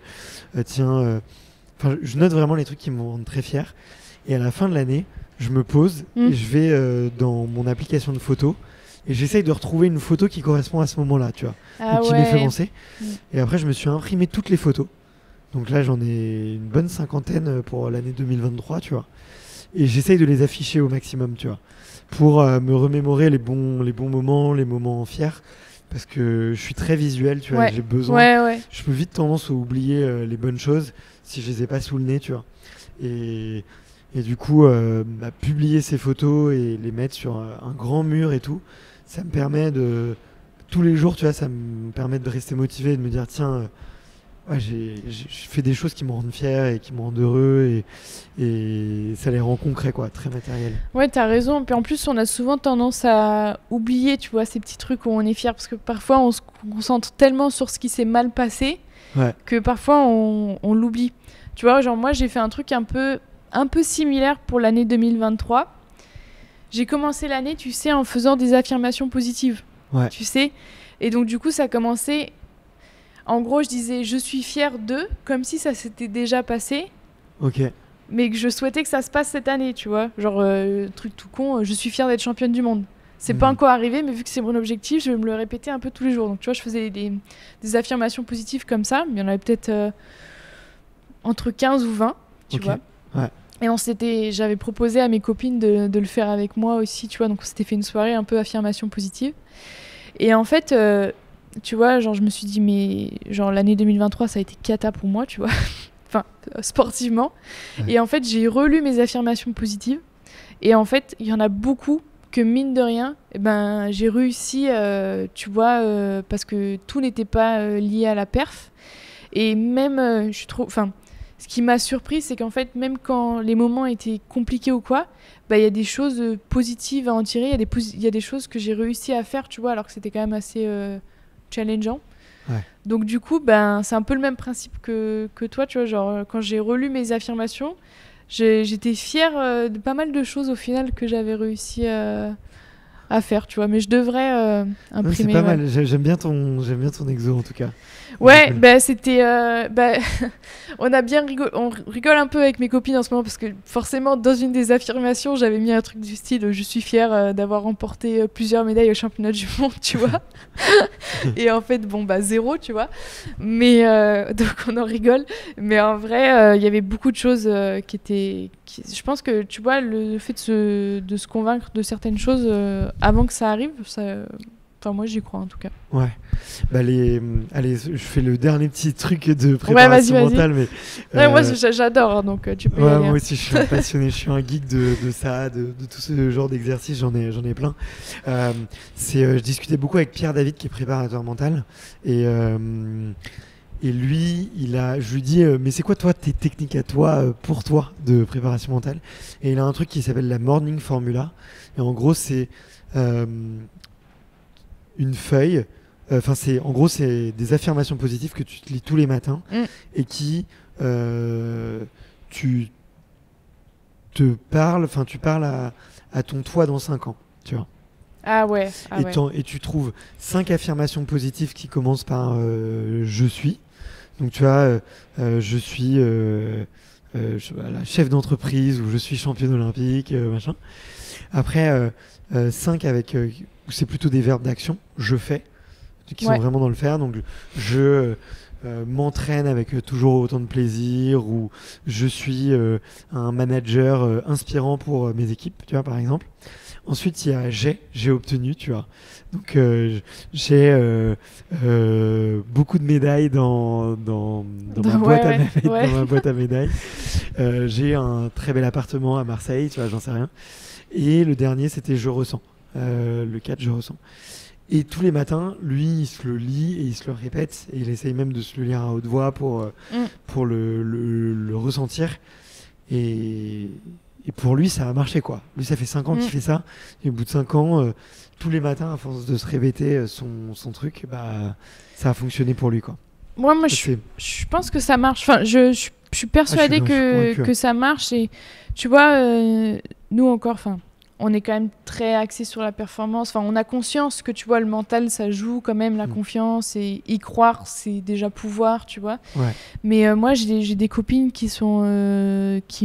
je note vraiment les trucs qui me rendent très fier. Et à la fin de l'année, je me pose et je vais dans mon application de photos et j'essaye de retrouver une photo qui correspond à ce moment-là, tu vois, qui m'est fait penser. Et après, je me suis imprimé toutes les photos. Donc là, j'en ai une bonne 50aine pour l'année 2023, tu vois. Et j'essaye de les afficher au maximum, tu vois, pour me remémorer les bons moments, les moments fiers. Parce que je suis très visuel, tu vois, et j'ai besoin. Je peux vite tendance à oublier les bonnes choses si je les ai pas sous le nez, tu vois. Et du coup, publier ces photos et les mettre sur un grand mur et tout, ça me permet tous les jours, tu vois, ça me permet de rester motivé et de me dire, tiens, j'ai fait des choses qui me rendent fier et qui me rendent heureux et ça les rend concrets, quoi, très matériels. Ouais, t'as raison. Puis en plus, on a souvent tendance à oublier, tu vois, ces petits trucs où on est fier, parce que parfois, on se concentre tellement sur ce qui s'est mal passé que parfois, on l'oublie. Tu vois, genre moi, j'ai fait un truc un peu similaire pour l'année 2023. J'ai commencé l'année, tu sais, en faisant des affirmations positives. Ouais. Tu sais. Et donc, du coup, ça a commencé... En gros, je disais « je suis fière de », comme si ça s'était déjà passé. Ok. Mais que je souhaitais que ça se passe cette année, tu vois. Genre, truc tout con, je suis fière d'être championne du monde. C'est pas encore arrivé, mais vu que c'est mon objectif, je vais me le répéter un peu tous les jours. Donc, tu vois, je faisais des affirmations positives comme ça. Mais il y en avait peut-être entre 15 ou 20, tu vois. Ouais. Et j'avais proposé à mes copines de le faire avec moi aussi, tu vois. Donc, on s'était fait une soirée un peu affirmation positive. Et en fait... tu vois, genre je me suis dit mais genre l'année 2023 ça a été cata pour moi, tu vois. Enfin, sportivement. Ouais. Et en fait, j'ai relu mes affirmations positives et en fait, il y en a beaucoup que mine de rien, j'ai réussi tu vois parce que tout n'était pas lié à la perf et même ce qui m'a surpris, c'est qu'en fait, même quand les moments étaient compliqués ou quoi, il y a des choses positives à en tirer, il y a des choses que j'ai réussi à faire, tu vois, alors que c'était quand même assez challengeant. Ouais. Donc du coup, c'est un peu le même principe que toi, tu vois, genre quand j'ai relu mes affirmations, j'étais fière de pas mal de choses au final que j'avais réussi à faire, tu vois, mais je devrais imprimer. C'est pas mal, j'aime bien ton exo en tout cas. Ouais, c'était... on rigole un peu avec mes copines en ce moment parce que forcément, dans une des affirmations, j'avais mis un truc du style « Je suis fière d'avoir remporté plusieurs médailles au championnat du monde », tu vois. Et en fait, 0, tu vois. Mais donc, on en rigole. Mais en vrai, il y avait beaucoup de choses je pense que, tu vois, le fait de se convaincre de certaines choses avant que ça arrive, Enfin, moi, j'y crois en tout cas. Ouais. Allez, je fais le dernier petit truc de préparation mentale. Mais, moi, j'adore, donc tu peux y aller. Moi aussi, je suis un passionné, je suis un geek de ça, de tout ce genre d'exercice, j'en ai plein. Je discutais beaucoup avec Pierre David, qui est préparateur mental. Et lui, je lui dis, mais c'est quoi toi tes techniques à toi, pour toi, de préparation mentale ? Et il a un truc qui s'appelle la Morning Formula. Et en gros, c'est... une feuille, c'est des affirmations positives que tu te lis tous les matins et qui tu parles à ton toi dans 5 ans, tu vois. Ah ouais. Et tu trouves 5 affirmations positives qui commencent par je suis. Donc tu vois, je suis chef d'entreprise ou je suis championne olympique, machin. Après 5 avec où c'est plutôt des verbes d'action, je fais, qui sont vraiment dans le faire. Donc je m'entraîne avec toujours autant de plaisir, ou je suis un manager inspirant pour mes équipes, tu vois, par exemple. Ensuite, il y a j'ai obtenu, tu vois. Donc j'ai beaucoup de médailles dans ma boîte à médailles. J'ai un très bel appartement à Marseille, tu vois, j'en sais rien. Et le dernier, c'était je ressens. Le 4, je ressens. Et tous les matins, lui, il se le lit et il se le répète. Et il essaye même de se le lire à haute voix pour le ressentir. Et pour lui, ça a marché, quoi. Lui, ça fait 5 ans qu'il fait ça. Et au bout de 5 ans, tous les matins, à force de se répéter son truc, ça a fonctionné pour lui, quoi. Moi je pense que ça marche. Enfin, je suis persuadée que ça marche. Et tu vois, nous encore... on est quand même très axé sur la performance. Enfin, on a conscience que, tu vois, le mental, ça joue quand même la confiance, et y croire, c'est déjà pouvoir, tu vois. Ouais. Mais moi, j'ai des copines qui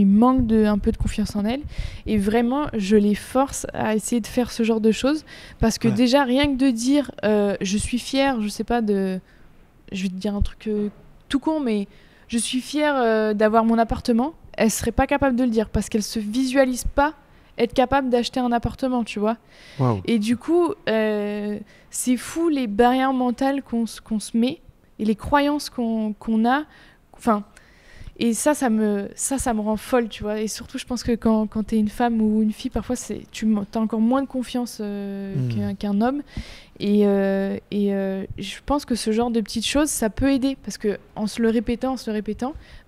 manquent un peu de confiance en elles. Et vraiment, je les force à essayer de faire ce genre de choses. Parce que déjà, rien que de dire je suis fière, je sais pas, je vais te dire un truc tout con, mais je suis fière d'avoir mon appartement, elles seraient pas capables de le dire parce qu'elles se visualisent pas être capable d'acheter un appartement, tu vois. Wow. Et du coup, c'est fou les barrières mentales qu'on se met et les croyances qu'on a. Enfin, Et ça me rend folle, tu vois. Et surtout, je pense que quand t'es une femme ou une fille, parfois, t'as encore moins de confiance qu'un homme. Et je pense que ce genre de petites choses, ça peut aider. Parce qu'en se le répétant,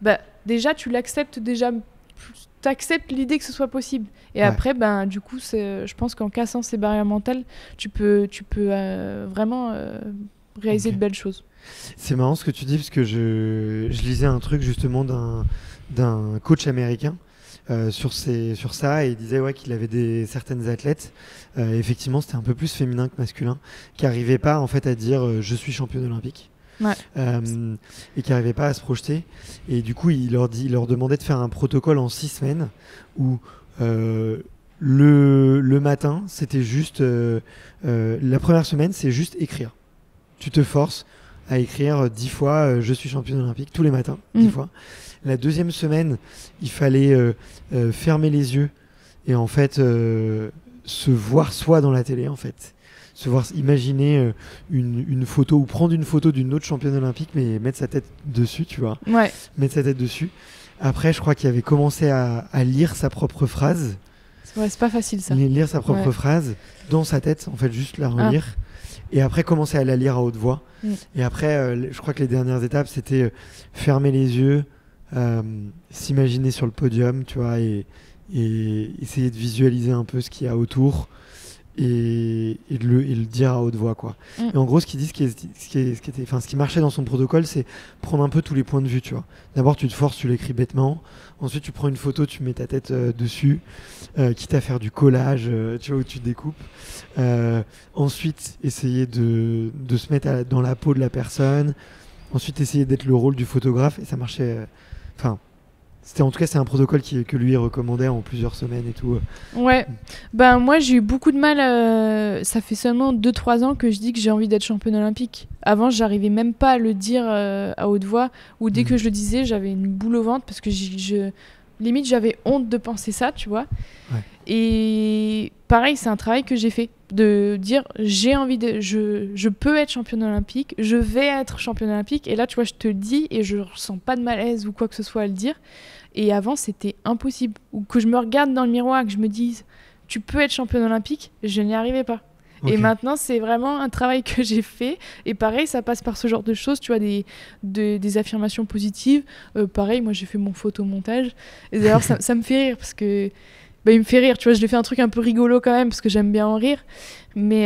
bah, déjà, tu l'acceptes déjà. T'acceptes l'idée que ce soit possible. Et après, ben, du coup, je pense qu'en cassant ces barrières mentales, tu peux vraiment réaliser de belles choses. C'est marrant ce que tu dis, parce que je lisais un truc justement d'un coach américain sur ça, et il disait qu'il avait certaines athlètes, effectivement c'était un peu plus féminin que masculin, qui n'arrivaient pas en fait à dire je suis championne olympique. Et qui n'arrivaient pas à se projeter, et du coup il leur demandait de faire un protocole en 6 semaines où le matin c'était juste la première semaine c'est juste écrire, tu te forces à écrire 10 fois je suis championne olympique tous les matins, 10 fois. La deuxième semaine il fallait fermer les yeux et en fait se voir soi dans la télé, en fait imaginer une photo, ou prendre une photo d'une autre championne olympique, mais mettre sa tête dessus, tu vois. Mettre sa tête dessus. Après, je crois qu'il avait commencé à lire sa propre phrase. C'est pas facile, ça. Lire sa propre phrase dans sa tête, en fait, juste la relire. Et après, commencer à la lire à haute voix. Et après, je crois que les dernières étapes, c'était fermer les yeux, s'imaginer sur le podium, tu vois, et essayer de visualiser un peu ce qu'il y a autour. Et le dire à haute voix, quoi. Et en gros, ce qu'il dit, ce qui marchait dans son protocole, c'est prendre un peu tous les points de vue, tu vois. D'abord, tu te forces, tu l'écris bêtement. Ensuite, tu prends une photo, tu mets ta tête dessus, quitte à faire du collage, tu vois, où tu découpes. Ensuite, essayer de se mettre dans la peau de la personne. Ensuite, essayer d'être le rôle du photographe, et ça marchait. En tout cas, c'est un protocole que lui recommandait en plusieurs semaines et tout. Ouais, ben moi j'ai eu beaucoup de mal, ça fait seulement 2-3 ans que je dis que j'ai envie d'être championne olympique. Avant, j'arrivais même pas à le dire à haute voix, ou dès que je le disais, j'avais une boule au ventre parce que limite j'avais honte de penser ça, tu vois. Et pareil, c'est un travail que j'ai fait, de dire j'ai envie je peux être championne olympique, je vais être championne olympique, et là tu vois, je te le dis et je ressens pas de malaise ou quoi que ce soit à le dire. Et avant, c'était impossible. Ou que je me regarde dans le miroir et que je me dise tu peux être championne olympique, je n'y arrivais pas. Et maintenant, c'est vraiment un travail que j'ai fait. Et pareil, ça passe par ce genre de choses, tu vois, des affirmations positives. Pareil, moi, j'ai fait mon photomontage. Et d'ailleurs, ça me fait rire parce que... il me fait rire, tu vois, je lui fais un truc un peu rigolo quand même parce que j'aime bien en rire. Mais...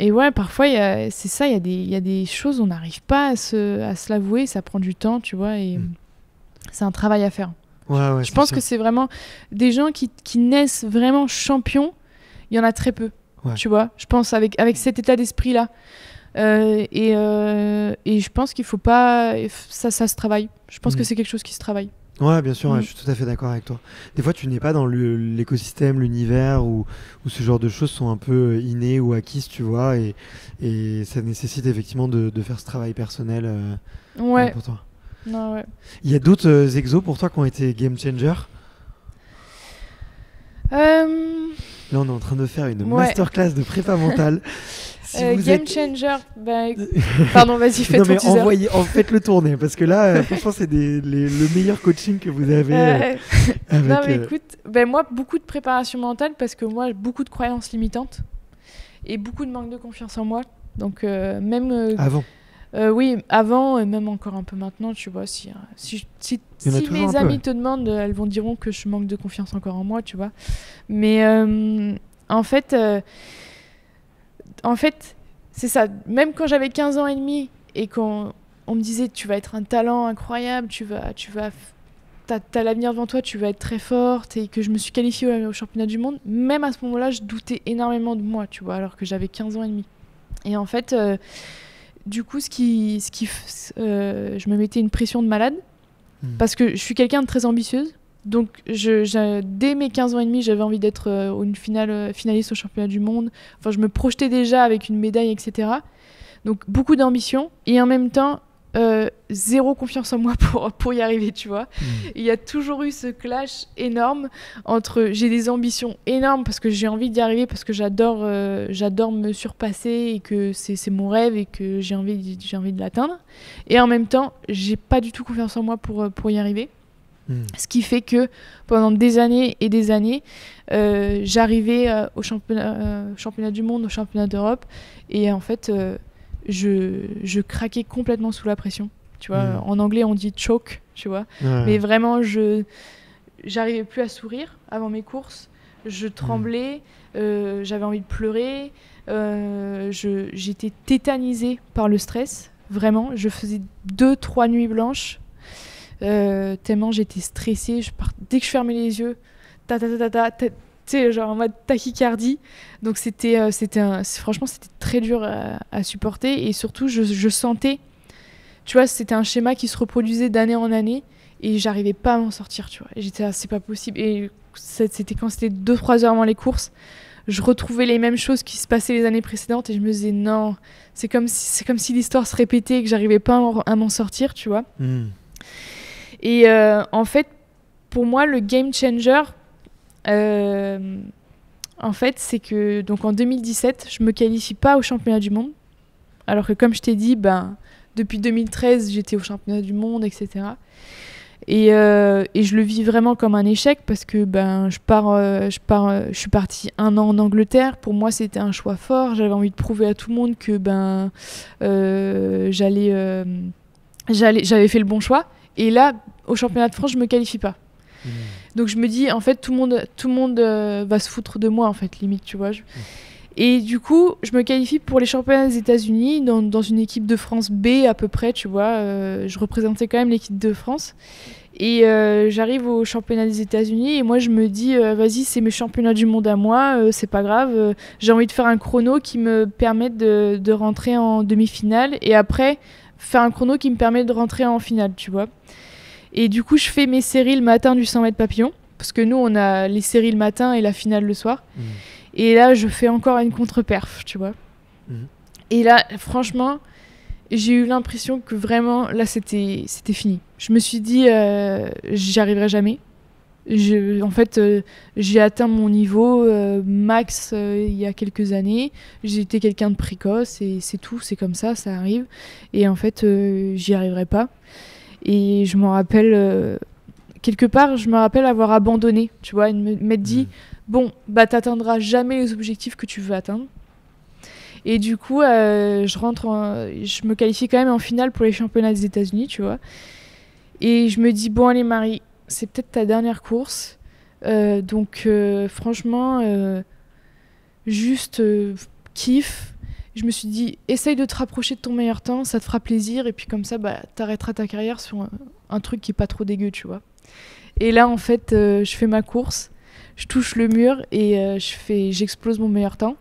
Et ouais, parfois, c'est ça, il y a des choses, on n'arrive pas à se l'avouer, ça prend du temps, tu vois, et... C'est un travail à faire. Je pense que c'est vraiment des gens qui naissent vraiment champions, il y en a très peu, tu vois. Je pense avec cet état d'esprit-là. Et je pense qu'il faut pas... Ça se travaille. Je pense que c'est quelque chose qui se travaille. Ouais, bien sûr, je suis tout à fait d'accord avec toi. Des fois, tu n'es pas dans l'écosystème, l'univers, où ce genre de choses sont un peu innées ou acquises, tu vois, et ça nécessite effectivement de faire ce travail personnel pour toi. Non, Il y a d'autres exos pour toi qui ont été game changer? Là, on est en train de faire une masterclass de prépa mentale. Game changer, pardon, vas-y, fais ton teaser. Faites-le tourner, parce que là, franchement, c'est le meilleur coaching que vous avez. Non, mais écoute, moi, beaucoup de préparation mentale, parce que moi, beaucoup de croyances limitantes et beaucoup de manque de confiance en moi. Donc, même... Avant. Oui, avant et même encore un peu maintenant, tu vois. Si mes amis te demandent, elles diront que je manque de confiance encore en moi, tu vois. Mais en fait, c'est ça. Même quand j'avais 15 ans et demi et qu'on me disait tu vas être un talent incroyable, t'as l'avenir devant toi, tu vas être très forte, et que je me suis qualifiée au championnat du monde, même à ce moment-là, je doutais énormément de moi, tu vois, alors que j'avais 15 ans et demi. Et en fait... Du coup, je me mettais une pression de malade parce que je suis quelqu'un de très ambitieuse. Donc, dès mes 15 ans et demi, j'avais envie d'être une finaliste au championnat du monde. Enfin, je me projetais déjà avec une médaille, etc. Donc, beaucoup d'ambition. Et en même temps, zéro confiance en moi pour y arriver, tu vois. Il y a toujours eu ce clash énorme entre j'ai des ambitions énormes parce que j'ai envie d'y arriver, parce que j'adore me surpasser et que c'est mon rêve et que j'ai envie de l'atteindre. Et en même temps, j'ai pas du tout confiance en moi pour y arriver. Ce qui fait que pendant des années et des années, j'arrivais au championnat du monde, au championnat d'Europe, et en fait, je craquais complètement sous la pression. Tu vois, en anglais, on dit choke, tu vois. Mais vraiment, j'arrivais plus à sourire avant mes courses. Je tremblais, j'avais envie de pleurer. J'étais tétanisée par le stress. Vraiment, je faisais 2-3 nuits blanches. Tellement j'étais stressée, dès que je fermais les yeux, tu sais, genre en mode tachycardie. Donc franchement c'était très dur à supporter, et surtout je sentais, tu vois, c'était un schéma qui se reproduisait d'année en année et j'arrivais pas à m'en sortir, tu vois. Et j'étais c'est pas possible, et c'était quand c'était 2-3 heures avant les courses, je retrouvais les mêmes choses qui se passaient les années précédentes et je me disais non, c'est comme si l'histoire se répétait et que j'arrivais pas à m'en sortir, tu vois. Et en fait, pour moi, le game changer, en fait, c'est que donc en 2017, je me qualifie pas au championnat du monde, alors que comme je t'ai dit, depuis 2013, j'étais au championnat du monde, etc. Et je le vis vraiment comme un échec parce que je suis partie 1 an en Angleterre. Pour moi, c'était un choix fort. J'avais envie de prouver à tout le monde que j'avais fait le bon choix. Et là, au championnat de France, je me qualifie pas. Donc je me dis, en fait, tout le monde va se foutre de moi, en fait, limite, tu vois. Et du coup, je me qualifie pour les championnats des États-Unis dans une équipe de France B à peu près, tu vois. Je représentais quand même l'équipe de France. Et j'arrive au championnat des États-Unis et moi, je me dis, vas-y, c'est mes championnats du monde à moi, c'est pas grave. J'ai envie de faire un chrono qui me permette de rentrer en demi-finale et après faire un chrono qui me permet de rentrer en finale, tu vois. Et du coup, je fais mes séries le matin du 100 mètres papillon, parce que nous, on a les séries le matin et la finale le soir. Et là, je fais encore une contre-perf, tu vois. Et là, franchement, j'ai eu l'impression que vraiment, là, c'était fini. Je me suis dit, j'y arriverai jamais. En fait, j'ai atteint mon niveau max il y a quelques années. J'étais quelqu'un de précoce et c'est tout, c'est comme ça arrive. Et en fait, j'y arriverai pas. Et je m'en rappelle, quelque part, je me rappelle avoir abandonné, tu vois, m'être dit, bon, t'atteindras jamais les objectifs que tu veux atteindre. Et du coup, je me qualifie quand même en finale pour les championnats des États-Unis, tu vois. Et je me dis, bon, allez, Marie, c'est peut-être ta dernière course. Donc, franchement, juste kiffe. Je me suis dit, essaye de te rapprocher de ton meilleur temps, ça te fera plaisir. Et puis comme ça, t'arrêteras ta carrière sur un truc qui est pas trop dégueu, tu vois. Et là, en fait, je fais ma course, je touche le mur et j'explose mon meilleur temps.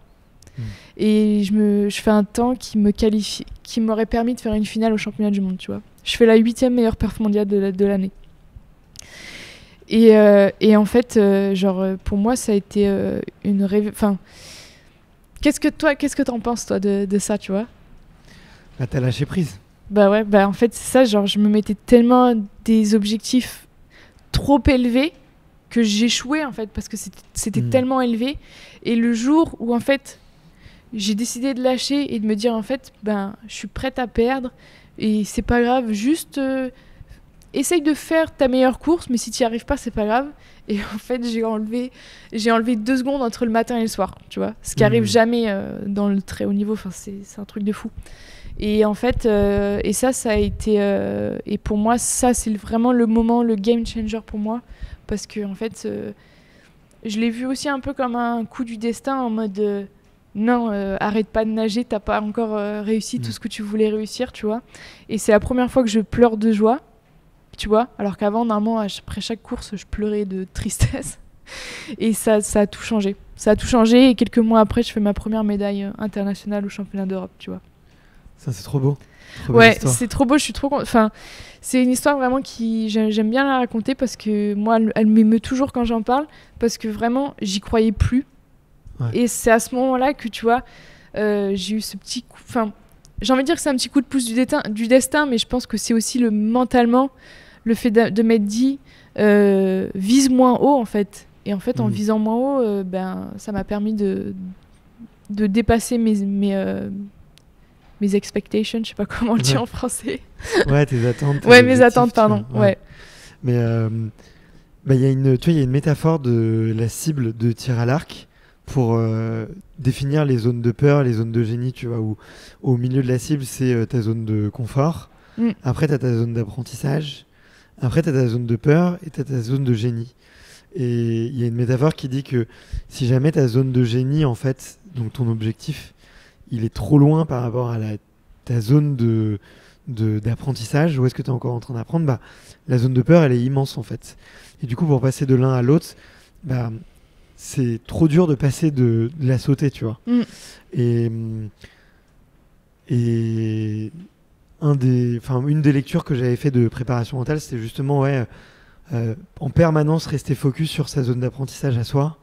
Et je fais un temps qui me qualifie, qui m'aurait permis de faire une finale au championnat du monde, tu vois. Je fais la 8e meilleure perf mondiale de l'année. Et en fait, pour moi, ça a été une rêve. Enfin, qu'est-ce que t'en penses, toi, de ça, tu vois? T'as lâché prise. Ouais, en fait, c'est ça, je me mettais tellement des objectifs trop élevés que j'échouais, en fait, parce que c'était tellement élevé. Et le jour où, en fait, j'ai décidé de lâcher et de me dire, en fait, je suis prête à perdre et c'est pas grave, juste essaye de faire ta meilleure course, mais si tu n'y arrives pas, c'est pas grave. Et en fait, j'ai enlevé 2 secondes entre le matin et le soir, tu vois, ce qui arrive jamais dans le très haut niveau. Enfin, c'est un truc de fou. Et en fait, et ça a été, et pour moi, ça c'est vraiment le moment, le game changer pour moi, parce que en fait, je l'ai vu aussi un peu comme un coup du destin, en mode non, arrête pas de nager, t'as pas encore réussi tout ce que tu voulais réussir, tu vois. Et c'est la première fois que je pleure de joie, tu vois, alors qu'avant, normalement, après chaque course, je pleurais de tristesse. Et ça a tout changé. Ça a tout changé, et quelques mois après, je fais ma première médaille internationale au championnat d'Europe, tu vois. Ça, c'est trop beau. Ouais, c'est trop beau, je suis trop... Enfin, c'est une histoire vraiment qui... J'aime bien la raconter parce que moi, elle m'émeut toujours quand j'en parle, parce que vraiment, j'y croyais plus. Ouais. Et c'est à ce moment-là que, tu vois, j'ai eu ce petit coup... Enfin, j'ai envie de dire que c'est un petit coup de pouce du destin, mais je pense que c'est aussi mentalement le fait de m'être dit vise moins haut en fait. Et en fait, en visant moins haut, ça m'a permis de dépasser mes expectations, je sais pas comment le dire en français. Ouais, tes attentes. Ouais, mes attentes, pardon. Ouais. Mais il y a une métaphore de la cible de tir à l'arc pour définir les zones de peur, les zones de génie, tu vois, où au milieu de la cible, c'est ta zone de confort. Après, tu as ta zone d'apprentissage. Après, tu as ta zone de peur et tu as ta zone de génie. Et il y a une métaphore qui dit que si jamais ta zone de génie, en fait, donc ton objectif, il est trop loin par rapport à ta zone d'apprentissage, où est-ce que tu es encore en train d'apprendre, la zone de peur, elle est immense, en fait. Et du coup, pour passer de l'un à l'autre, c'est trop dur de passer de la sauter, tu vois. Et une des lectures que j'avais fait de préparation mentale, c'était justement en permanence rester focus sur sa zone d'apprentissage à soi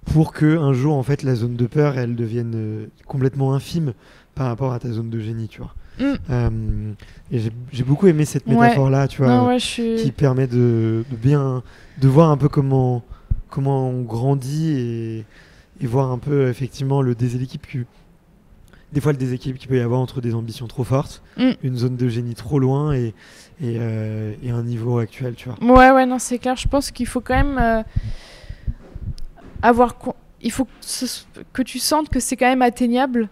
pour que un jour en fait la zone de peur elle devienne complètement infime par rapport à ta zone de génie, tu vois. Et j'ai beaucoup aimé cette métaphore là, tu vois, qui permet de voir un peu comment on grandit et voir un peu effectivement le déséquilibre qu'il peut y avoir entre des ambitions trop fortes, une zone de génie trop loin et un niveau actuel, tu vois. Ouais, non, c'est clair. Je pense qu'il faut quand même il faut que tu sentes que c'est quand même atteignable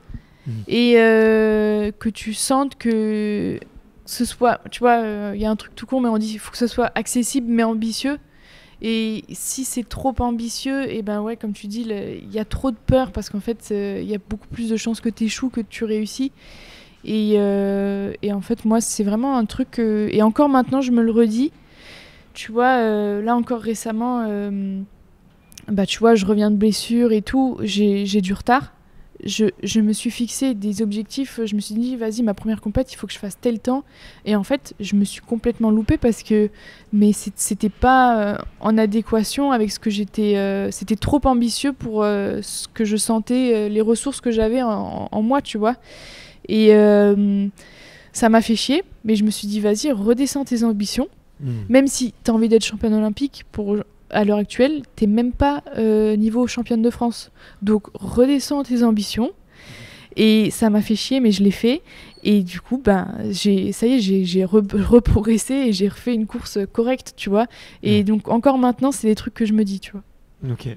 et que tu sentes que ce soit, tu vois, y a un truc tout con, mais on dit il faut que ce soit accessible mais ambitieux. Et si c'est trop ambitieux, et comme tu dis, il y a trop de peur parce qu'en fait, il y a beaucoup plus de chances que tu échoues que tu réussis. Et en fait, moi, c'est vraiment un truc... et encore maintenant, je me le redis. Tu vois, là encore récemment, tu vois, je reviens de blessure et tout. J'ai du retard. Je me suis fixé des objectifs. Je me suis dit, vas-y, ma première compète, il faut que je fasse tel temps. Et en fait, je me suis complètement loupée parce que c'était pas en adéquation avec ce que j'étais. C'était trop ambitieux pour ce que je sentais, les ressources que j'avais en moi, tu vois. Et ça m'a fait chier, mais je me suis dit, vas-y, redescends tes ambitions. Même si tu as envie d'être championne olympique, à l'heure actuelle, t'es même pas niveau championne de France. Donc redescends tes ambitions. Et ça m'a fait chier, mais je l'ai fait. Et du coup, j'ai reprogressé et j'ai refait une course correcte, tu vois. Et donc encore maintenant, c'est des trucs que je me dis, tu vois. Ok.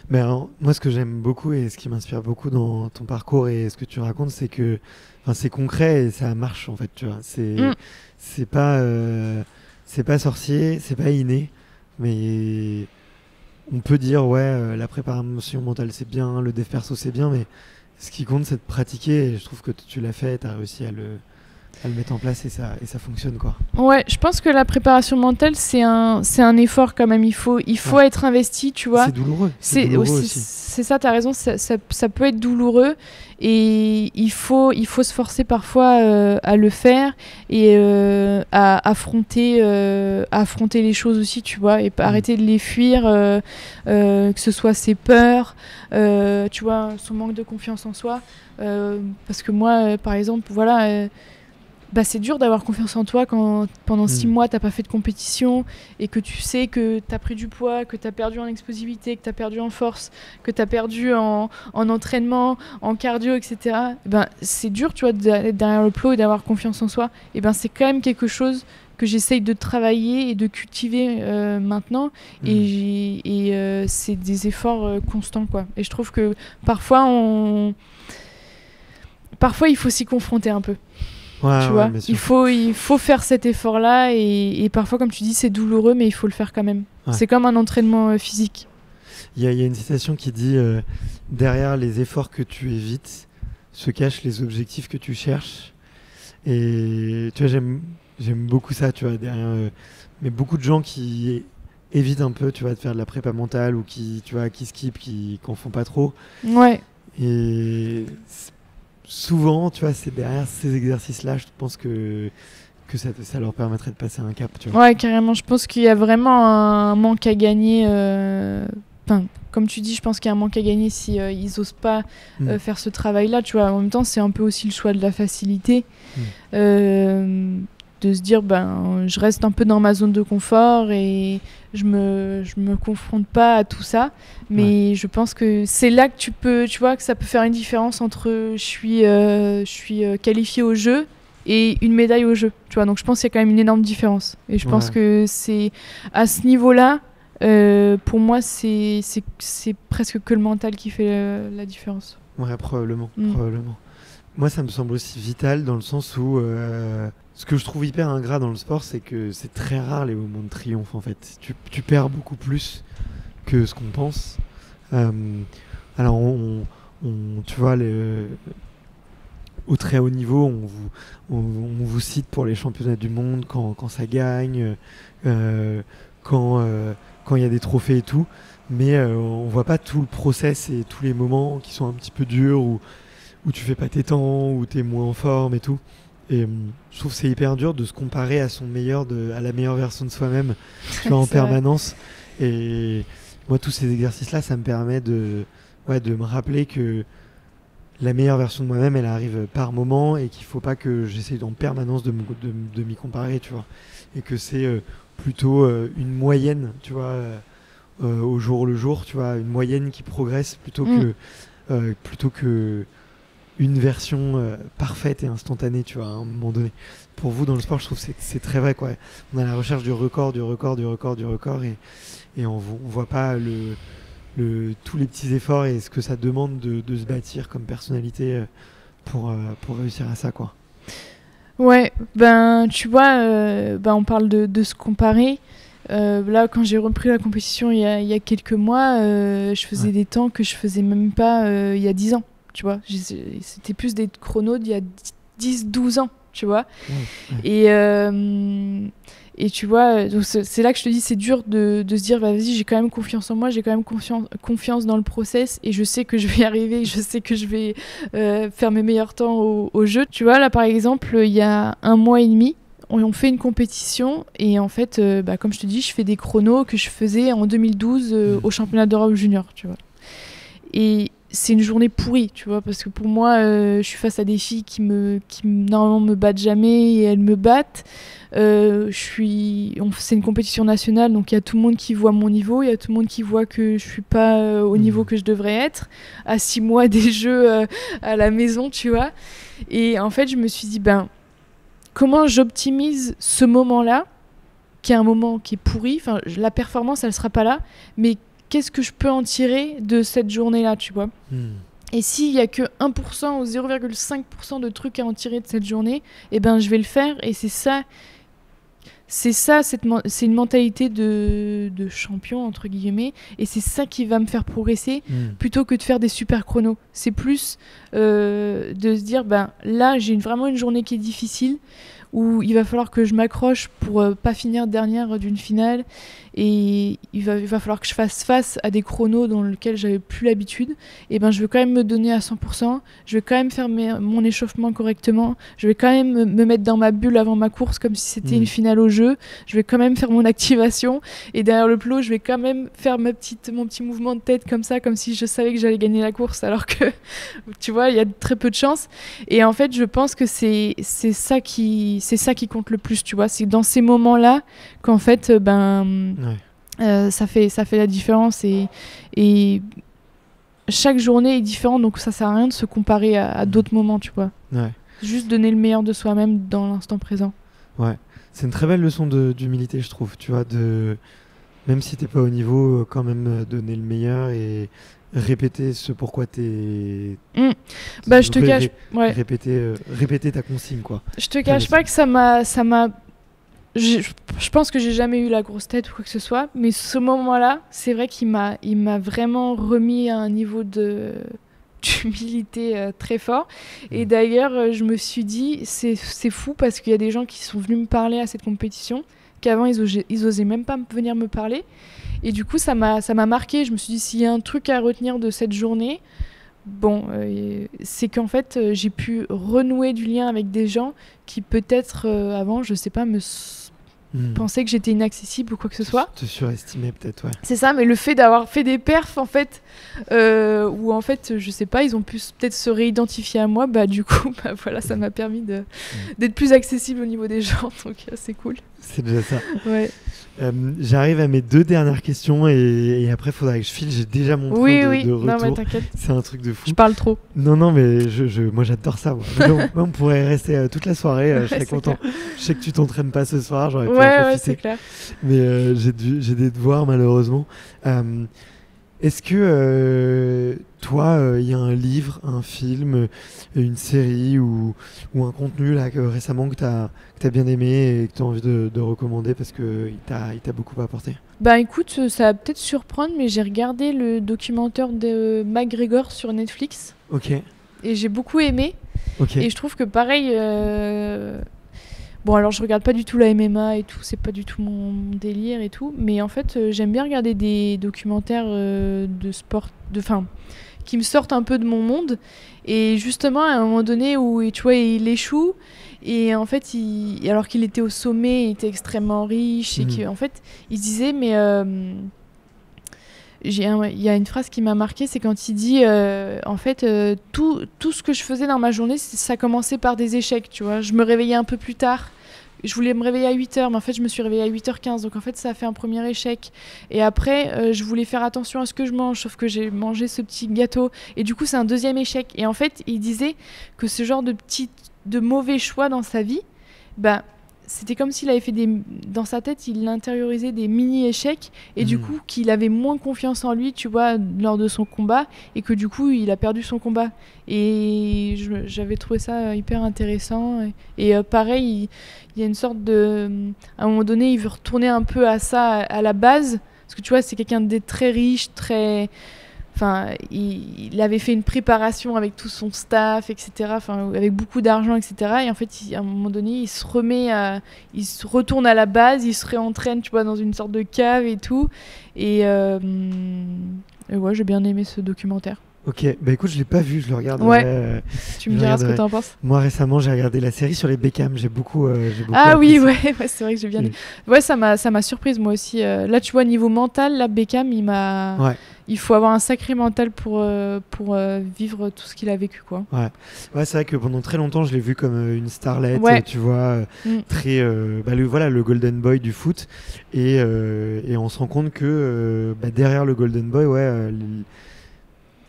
Mais alors, moi, ce que j'aime beaucoup et ce qui m'inspire beaucoup dans ton parcours et ce que tu racontes, c'est que c'est concret et ça marche, en fait, tu vois. C'est pas sorcier, c'est pas inné. Mais on peut dire la préparation mentale c'est bien, le dev perso c'est bien, mais ce qui compte c'est de pratiquer et je trouve que tu l'as fait, tu as réussi à le mettre en place et ça fonctionne, quoi. Ouais, je pense que la préparation mentale c'est un effort quand même, il faut être investi, tu vois. C'est douloureux. C'est ça, t'as raison, ça peut être douloureux et il faut se forcer parfois à le faire et à affronter les choses aussi, tu vois, et arrêter de les fuir, que ce soit ses peurs, tu vois, son manque de confiance en soi, parce que moi, par exemple, voilà... c'est dur d'avoir confiance en toi quand pendant 6 mois t'as pas fait de compétition et que tu sais que t'as pris du poids, que t'as perdu en explosivité, que t'as perdu en force, que t'as perdu en entraînement, en cardio, etc. C'est dur, tu vois, d'être derrière le plot et d'avoir confiance en soi. C'est quand même quelque chose que j'essaye de travailler et de cultiver maintenant. Et c'est des efforts constants, quoi. Et je trouve que parfois il faut s'y confronter un peu. Ouais, tu vois, il faut faire cet effort-là et parfois, comme tu dis, c'est douloureux, mais il faut le faire quand même. Ouais. C'est comme un entraînement physique. Il y a une citation qui dit derrière les efforts que tu évites se cachent les objectifs que tu cherches. Et tu vois, j'aime beaucoup ça, tu vois, derrière. Mais beaucoup de gens qui évitent un peu, tu vois, de faire de la prépa mentale ou qui skippent, qui n'en font pas trop. Ouais. Et souvent, tu vois, c'est derrière ces exercices-là, je pense que ça leur permettrait de passer un cap, tu vois. Ouais, carrément. Je pense qu'il y a vraiment un manque à gagner comme tu dis, je pense qu'il y a un manque à gagner si ils osent pas faire ce travail-là. Tu vois, en même temps, c'est un peu aussi le choix de la facilité, de se dire, je reste un peu dans ma zone de confort et je me confronte pas à tout ça. Mais je pense que c'est là que tu vois, que ça peut faire une différence entre je suis qualifiée au jeu et une médaille au jeu. Tu vois, donc je pense qu'il y a quand même une énorme différence. Et je pense que c'est à ce niveau-là. Pour moi, c'est presque que le mental qui fait la différence. Ouais, probablement. Moi, ça me semble aussi vital dans le sens où ce que je trouve hyper ingrat dans le sport, c'est que c'est très rare les moments de triomphe en fait. Tu perds beaucoup plus que ce qu'on pense. Alors, tu vois, au très haut niveau, on vous cite pour les championnats du monde quand ça gagne, quand il y a des trophées et tout, mais on voit pas tout le process et tous les moments qui sont un petit peu durs, où tu fais pas tes temps, où tu es moins en forme et tout. Et je trouve que c'est hyper dur de se comparer à à la meilleure version de soi-même, tu vois, en permanence. Et moi, tous ces exercices-là, ça me permet de me rappeler que la meilleure version de moi-même, elle arrive par moment et qu'il faut pas que j'essaie en permanence de m'y comparer, tu vois. Et que c'est plutôt une moyenne, tu vois, au jour le jour, tu vois, une moyenne qui progresse plutôt que une version parfaite et instantanée, tu vois, à un moment donné. Pour vous, dans le sport, je trouve que c'est très vrai, quoi. On a la recherche du record, et on voit pas tous les petits efforts et ce que ça demande de se bâtir comme personnalité pour réussir à ça, quoi. Ouais, tu vois, on parle de se comparer. Là, quand j'ai repris la compétition il y a quelques mois, je faisais des temps que je faisais même pas il y a 10 ans, tu vois. C'était plus des chronos d'il y a 10-12 ans, tu vois. Et tu vois, donc c'est là que je te dis, c'est dur de se dire, vas-y, j'ai quand même confiance en moi, j'ai quand même confiance dans le process et je sais que je vais y arriver, je sais que je vais faire mes meilleurs temps au jeu. Tu vois, là, par exemple, il y a 1 mois et demi, on fait une compétition et en fait, comme je te dis, je fais des chronos que je faisais en 2012 au championnat d'Europe junior, tu vois. Et c'est une journée pourrie, tu vois, parce que pour moi, je suis face à des filles qui normalement me battent jamais et elles me battent. C'est une compétition nationale, donc il y a tout le monde qui voit mon niveau, il y a tout le monde qui voit que je suis pas au niveau que je devrais être, à 6 mois des jeux à la maison, tu vois. Et en fait, je me suis dit, comment j'optimise ce moment-là, qui est un moment qui est pourri, enfin, la performance, elle sera pas là, mais qu'est-ce que je peux en tirer de cette journée-là, tu vois. Et s'il y a que 1% ou 0,5% de trucs à en tirer de cette journée, je vais le faire. Et c'est une mentalité de champion, entre guillemets, et c'est ça qui va me faire progresser, plutôt que de faire des super chronos. C'est plus de se dire, là, j'ai vraiment une journée qui est difficile, où il va falloir que je m'accroche pour pas finir dernière d'une finale, et il va falloir que je fasse face à des chronos dans lesquels j'avais plus l'habitude. Et je vais quand même me donner à 100%, je vais quand même faire mon échauffement correctement, je vais quand même me mettre dans ma bulle avant ma course comme si c'était une finale au jeu, je vais quand même faire mon activation, et derrière le plot je vais quand même faire mon petit mouvement de tête comme ça, comme si je savais que j'allais gagner la course, alors que tu vois, il y a très peu de chance. Et en fait, je pense que c'est ça qui compte le plus, tu vois. C'est dans ces moments-là qu'en fait, ça fait la différence. Et chaque journée est différente, donc ça sert à rien de se comparer à d'autres moments, tu vois. Ouais. Juste donner le meilleur de soi-même dans l'instant présent. Ouais, c'est une très belle leçon d'humilité, je trouve, tu vois, même si t'es pas au niveau, quand même donner le meilleur et répéter ce pourquoi t'es... je te cache... Répéter ta consigne, quoi. Je te cache pas que ça m'a... Je pense que j'ai jamais eu la grosse tête ou quoi que ce soit, mais ce moment-là, c'est vrai qu'il m'a vraiment remis à un niveau d'humilité très fort. Et d'ailleurs, je me suis dit, c'est fou parce qu'il y a des gens qui sont venus me parler à cette compétition, qu'avant ils osaient même pas venir me parler. Et du coup, ça m'a marqué. Je me suis dit, s'il y a un truc à retenir de cette journée, c'est qu'en fait, j'ai pu renouer du lien avec des gens qui peut-être avant, je sais pas, pensaient que j'étais inaccessible ou quoi que ce soit. Te surestimer peut-être, ouais. C'est ça, mais le fait d'avoir fait des perfs, en fait, où en fait, je sais pas, ils ont pu peut-être se réidentifier à moi, bah du coup, bah voilà, ça m'a permis d'être plus accessible au niveau des gens, donc c'est cool. C'est déjà ça. Ouais. J'arrive à mes 2 dernières questions et après, il faudra que je file. J'ai déjà mon train de retour. Non, mais t'inquiète. C'est un truc de fou. Je parle trop. Non, mais moi, j'adore ça. Moi, on pourrait rester toute la soirée. Je serais content. Clair. Je sais que tu t'entraînes pas ce soir. J'aurais pu en Ouais, profiter. c'est clair. Mais j'ai des devoirs, malheureusement. Est-ce que toi, il y a un livre, un film, une série ou un contenu là, récemment que tu as bien aimé et que tu as envie de recommander parce qu'il t'a beaucoup apporté? Bah écoute, ça va peut-être surprendre, mais j'ai regardé le documentaire de McGregor sur Netflix. Ok. Et j'ai beaucoup aimé. Ok. Et je trouve que pareil... Bon, alors je regarde pas du tout la MMA et tout, c'est pas du tout mon délire et tout, mais en fait j'aime bien regarder des documentaires de sport, qui me sortent un peu de mon monde. Et justement, à un moment donné où tu vois, il échoue, et en fait, alors qu'il était au sommet, il était extrêmement riche, et qu'en fait, il se disait, mais il y a une phrase qui m'a marquée, c'est quand il dit en fait tout ce que je faisais dans ma journée, ça commençait par des échecs, tu vois. Je me réveillais un peu plus tard. Je voulais me réveiller à 8h, mais en fait, je me suis réveillée à 8h15. Donc, en fait, ça a fait un premier échec. Et après, je voulais faire attention à ce que je mange, sauf que j'ai mangé ce petit gâteau. Et du coup, c'est un deuxième échec. Et en fait, il disait que ce genre de mauvais choix dans sa vie, bah, c'était comme s'il avait fait dans sa tête, il intériorisait des mini-échecs. Et du coup, qu'il avait moins confiance en lui, tu vois, lors de son combat. Et que du coup, il a perdu son combat. Et j'avais trouvé ça hyper intéressant. Et pareil, il y a une sorte de... À un moment donné, il veut retourner un peu à ça, à la base. Parce que tu vois, c'est quelqu'un de très riche, très... Enfin, il avait fait une préparation avec tout son staff, etc. Enfin, avec beaucoup d'argent, etc. Et en fait, à un moment donné, il se retourne à la base, il se réentraîne, tu vois, dans une sorte de cave et tout. Et ouais, j'ai bien aimé ce documentaire. Ok, bah écoute, je l'ai pas vu, je le regarde. Ouais. Tu me diras ce que t'en penses. Moi récemment, j'ai regardé la série sur les Beckham, j'ai beaucoup Ah oui, ouais, c'est vrai que j'ai bien aimé. Ouais, ça m'a surprise moi aussi. Là, tu vois, niveau mental, là, Beckham, il faut avoir un sacré mental pour vivre tout ce qu'il a vécu, quoi. Ouais, c'est vrai que pendant très longtemps, je l'ai vu comme une starlette, tu vois, très le golden boy du foot, et on se rend compte que derrière le golden boy,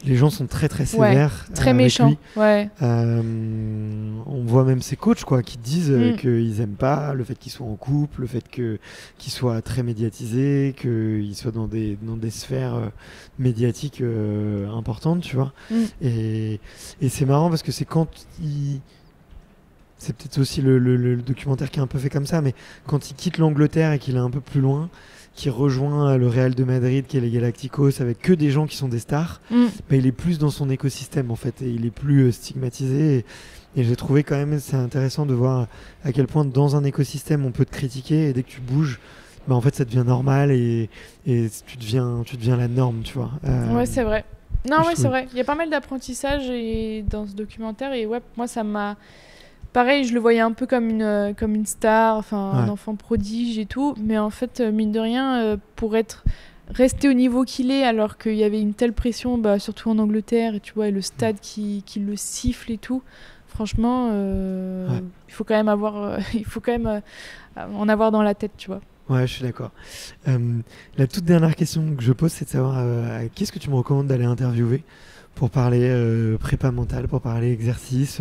les gens sont très très sévères, très méchants. Ouais. On voit même ses coachs qui disent qu'ils aiment pas le fait qu'il soit en couple, le fait qu'il soit très médiatisé, qu'il soit dans des sphères médiatiques importantes, tu vois. Et c'est marrant parce que c'est quand c'est peut-être aussi le documentaire qui est un peu fait comme ça, mais quand il quitte l'Angleterre et qu'il est un peu plus loin, qui rejoint le Real de Madrid, qui est les Galacticos, avec que des gens qui sont des stars, il est plus dans son écosystème en fait, et il est plus stigmatisé. Et j'ai trouvé quand même c'est intéressant de voir à quel point dans un écosystème on peut te critiquer, et dès que tu bouges, en fait ça devient normal et tu deviens la norme, tu vois. Ouais, c'est vrai. Non, ouais, c'est vrai. Il y a pas mal d'apprentissage dans ce documentaire, et ouais, moi ça m'a... Pareil, je le voyais un peu comme une star, un enfant prodige et tout, mais en fait, mine de rien, pour rester au niveau qu'il est, alors qu'il y avait une telle pression, surtout en Angleterre, et tu vois, et le stade qui le siffle et tout, franchement, il faut quand même en avoir dans la tête, tu vois. Ouais, je suis d'accord. La toute dernière question que je pose, c'est de savoir qu'est-ce que tu me recommandes d'aller interviewer pour parler prépa mentale, pour parler exercice,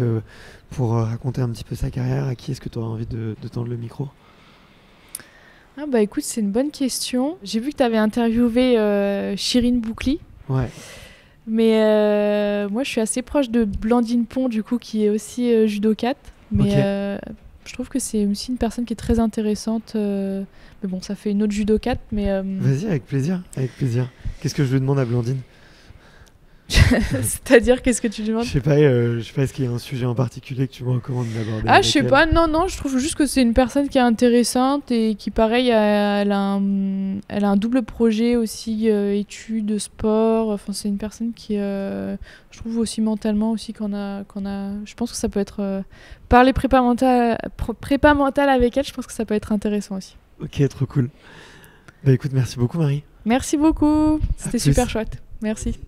pour raconter un petit peu sa carrière. À qui est-ce que tu auras envie de tendre le micro? Ah bah écoute, c'est une bonne question. J'ai vu que tu avais interviewé Chirine Boucli. Ouais. Mais moi, je suis assez proche de Blandine Pont, du coup, qui est aussi judokate. Mais je trouve que c'est aussi une personne qui est très intéressante. Mais bon, ça fait une autre judokate. Mais Vas-y, avec plaisir. Qu'est-ce que je lui demande à Blandine? C'est-à-dire, qu'est-ce que tu demandes? Je sais pas, est-ce qu'il y a un sujet en particulier que tu me recommandes d'aborder? Ah, je sais pas, non, je trouve juste que c'est une personne qui est intéressante et qui, pareil, elle a un double projet aussi, études, sport. Enfin, c'est une personne qui, je trouve aussi mentalement aussi qu'on a. Je pense que ça peut être parler prépa mentale avec elle. Je pense que ça peut être intéressant aussi. Ok, trop cool. Bah écoute, merci beaucoup Marie. Merci beaucoup. C'était plus. super chouette. Merci.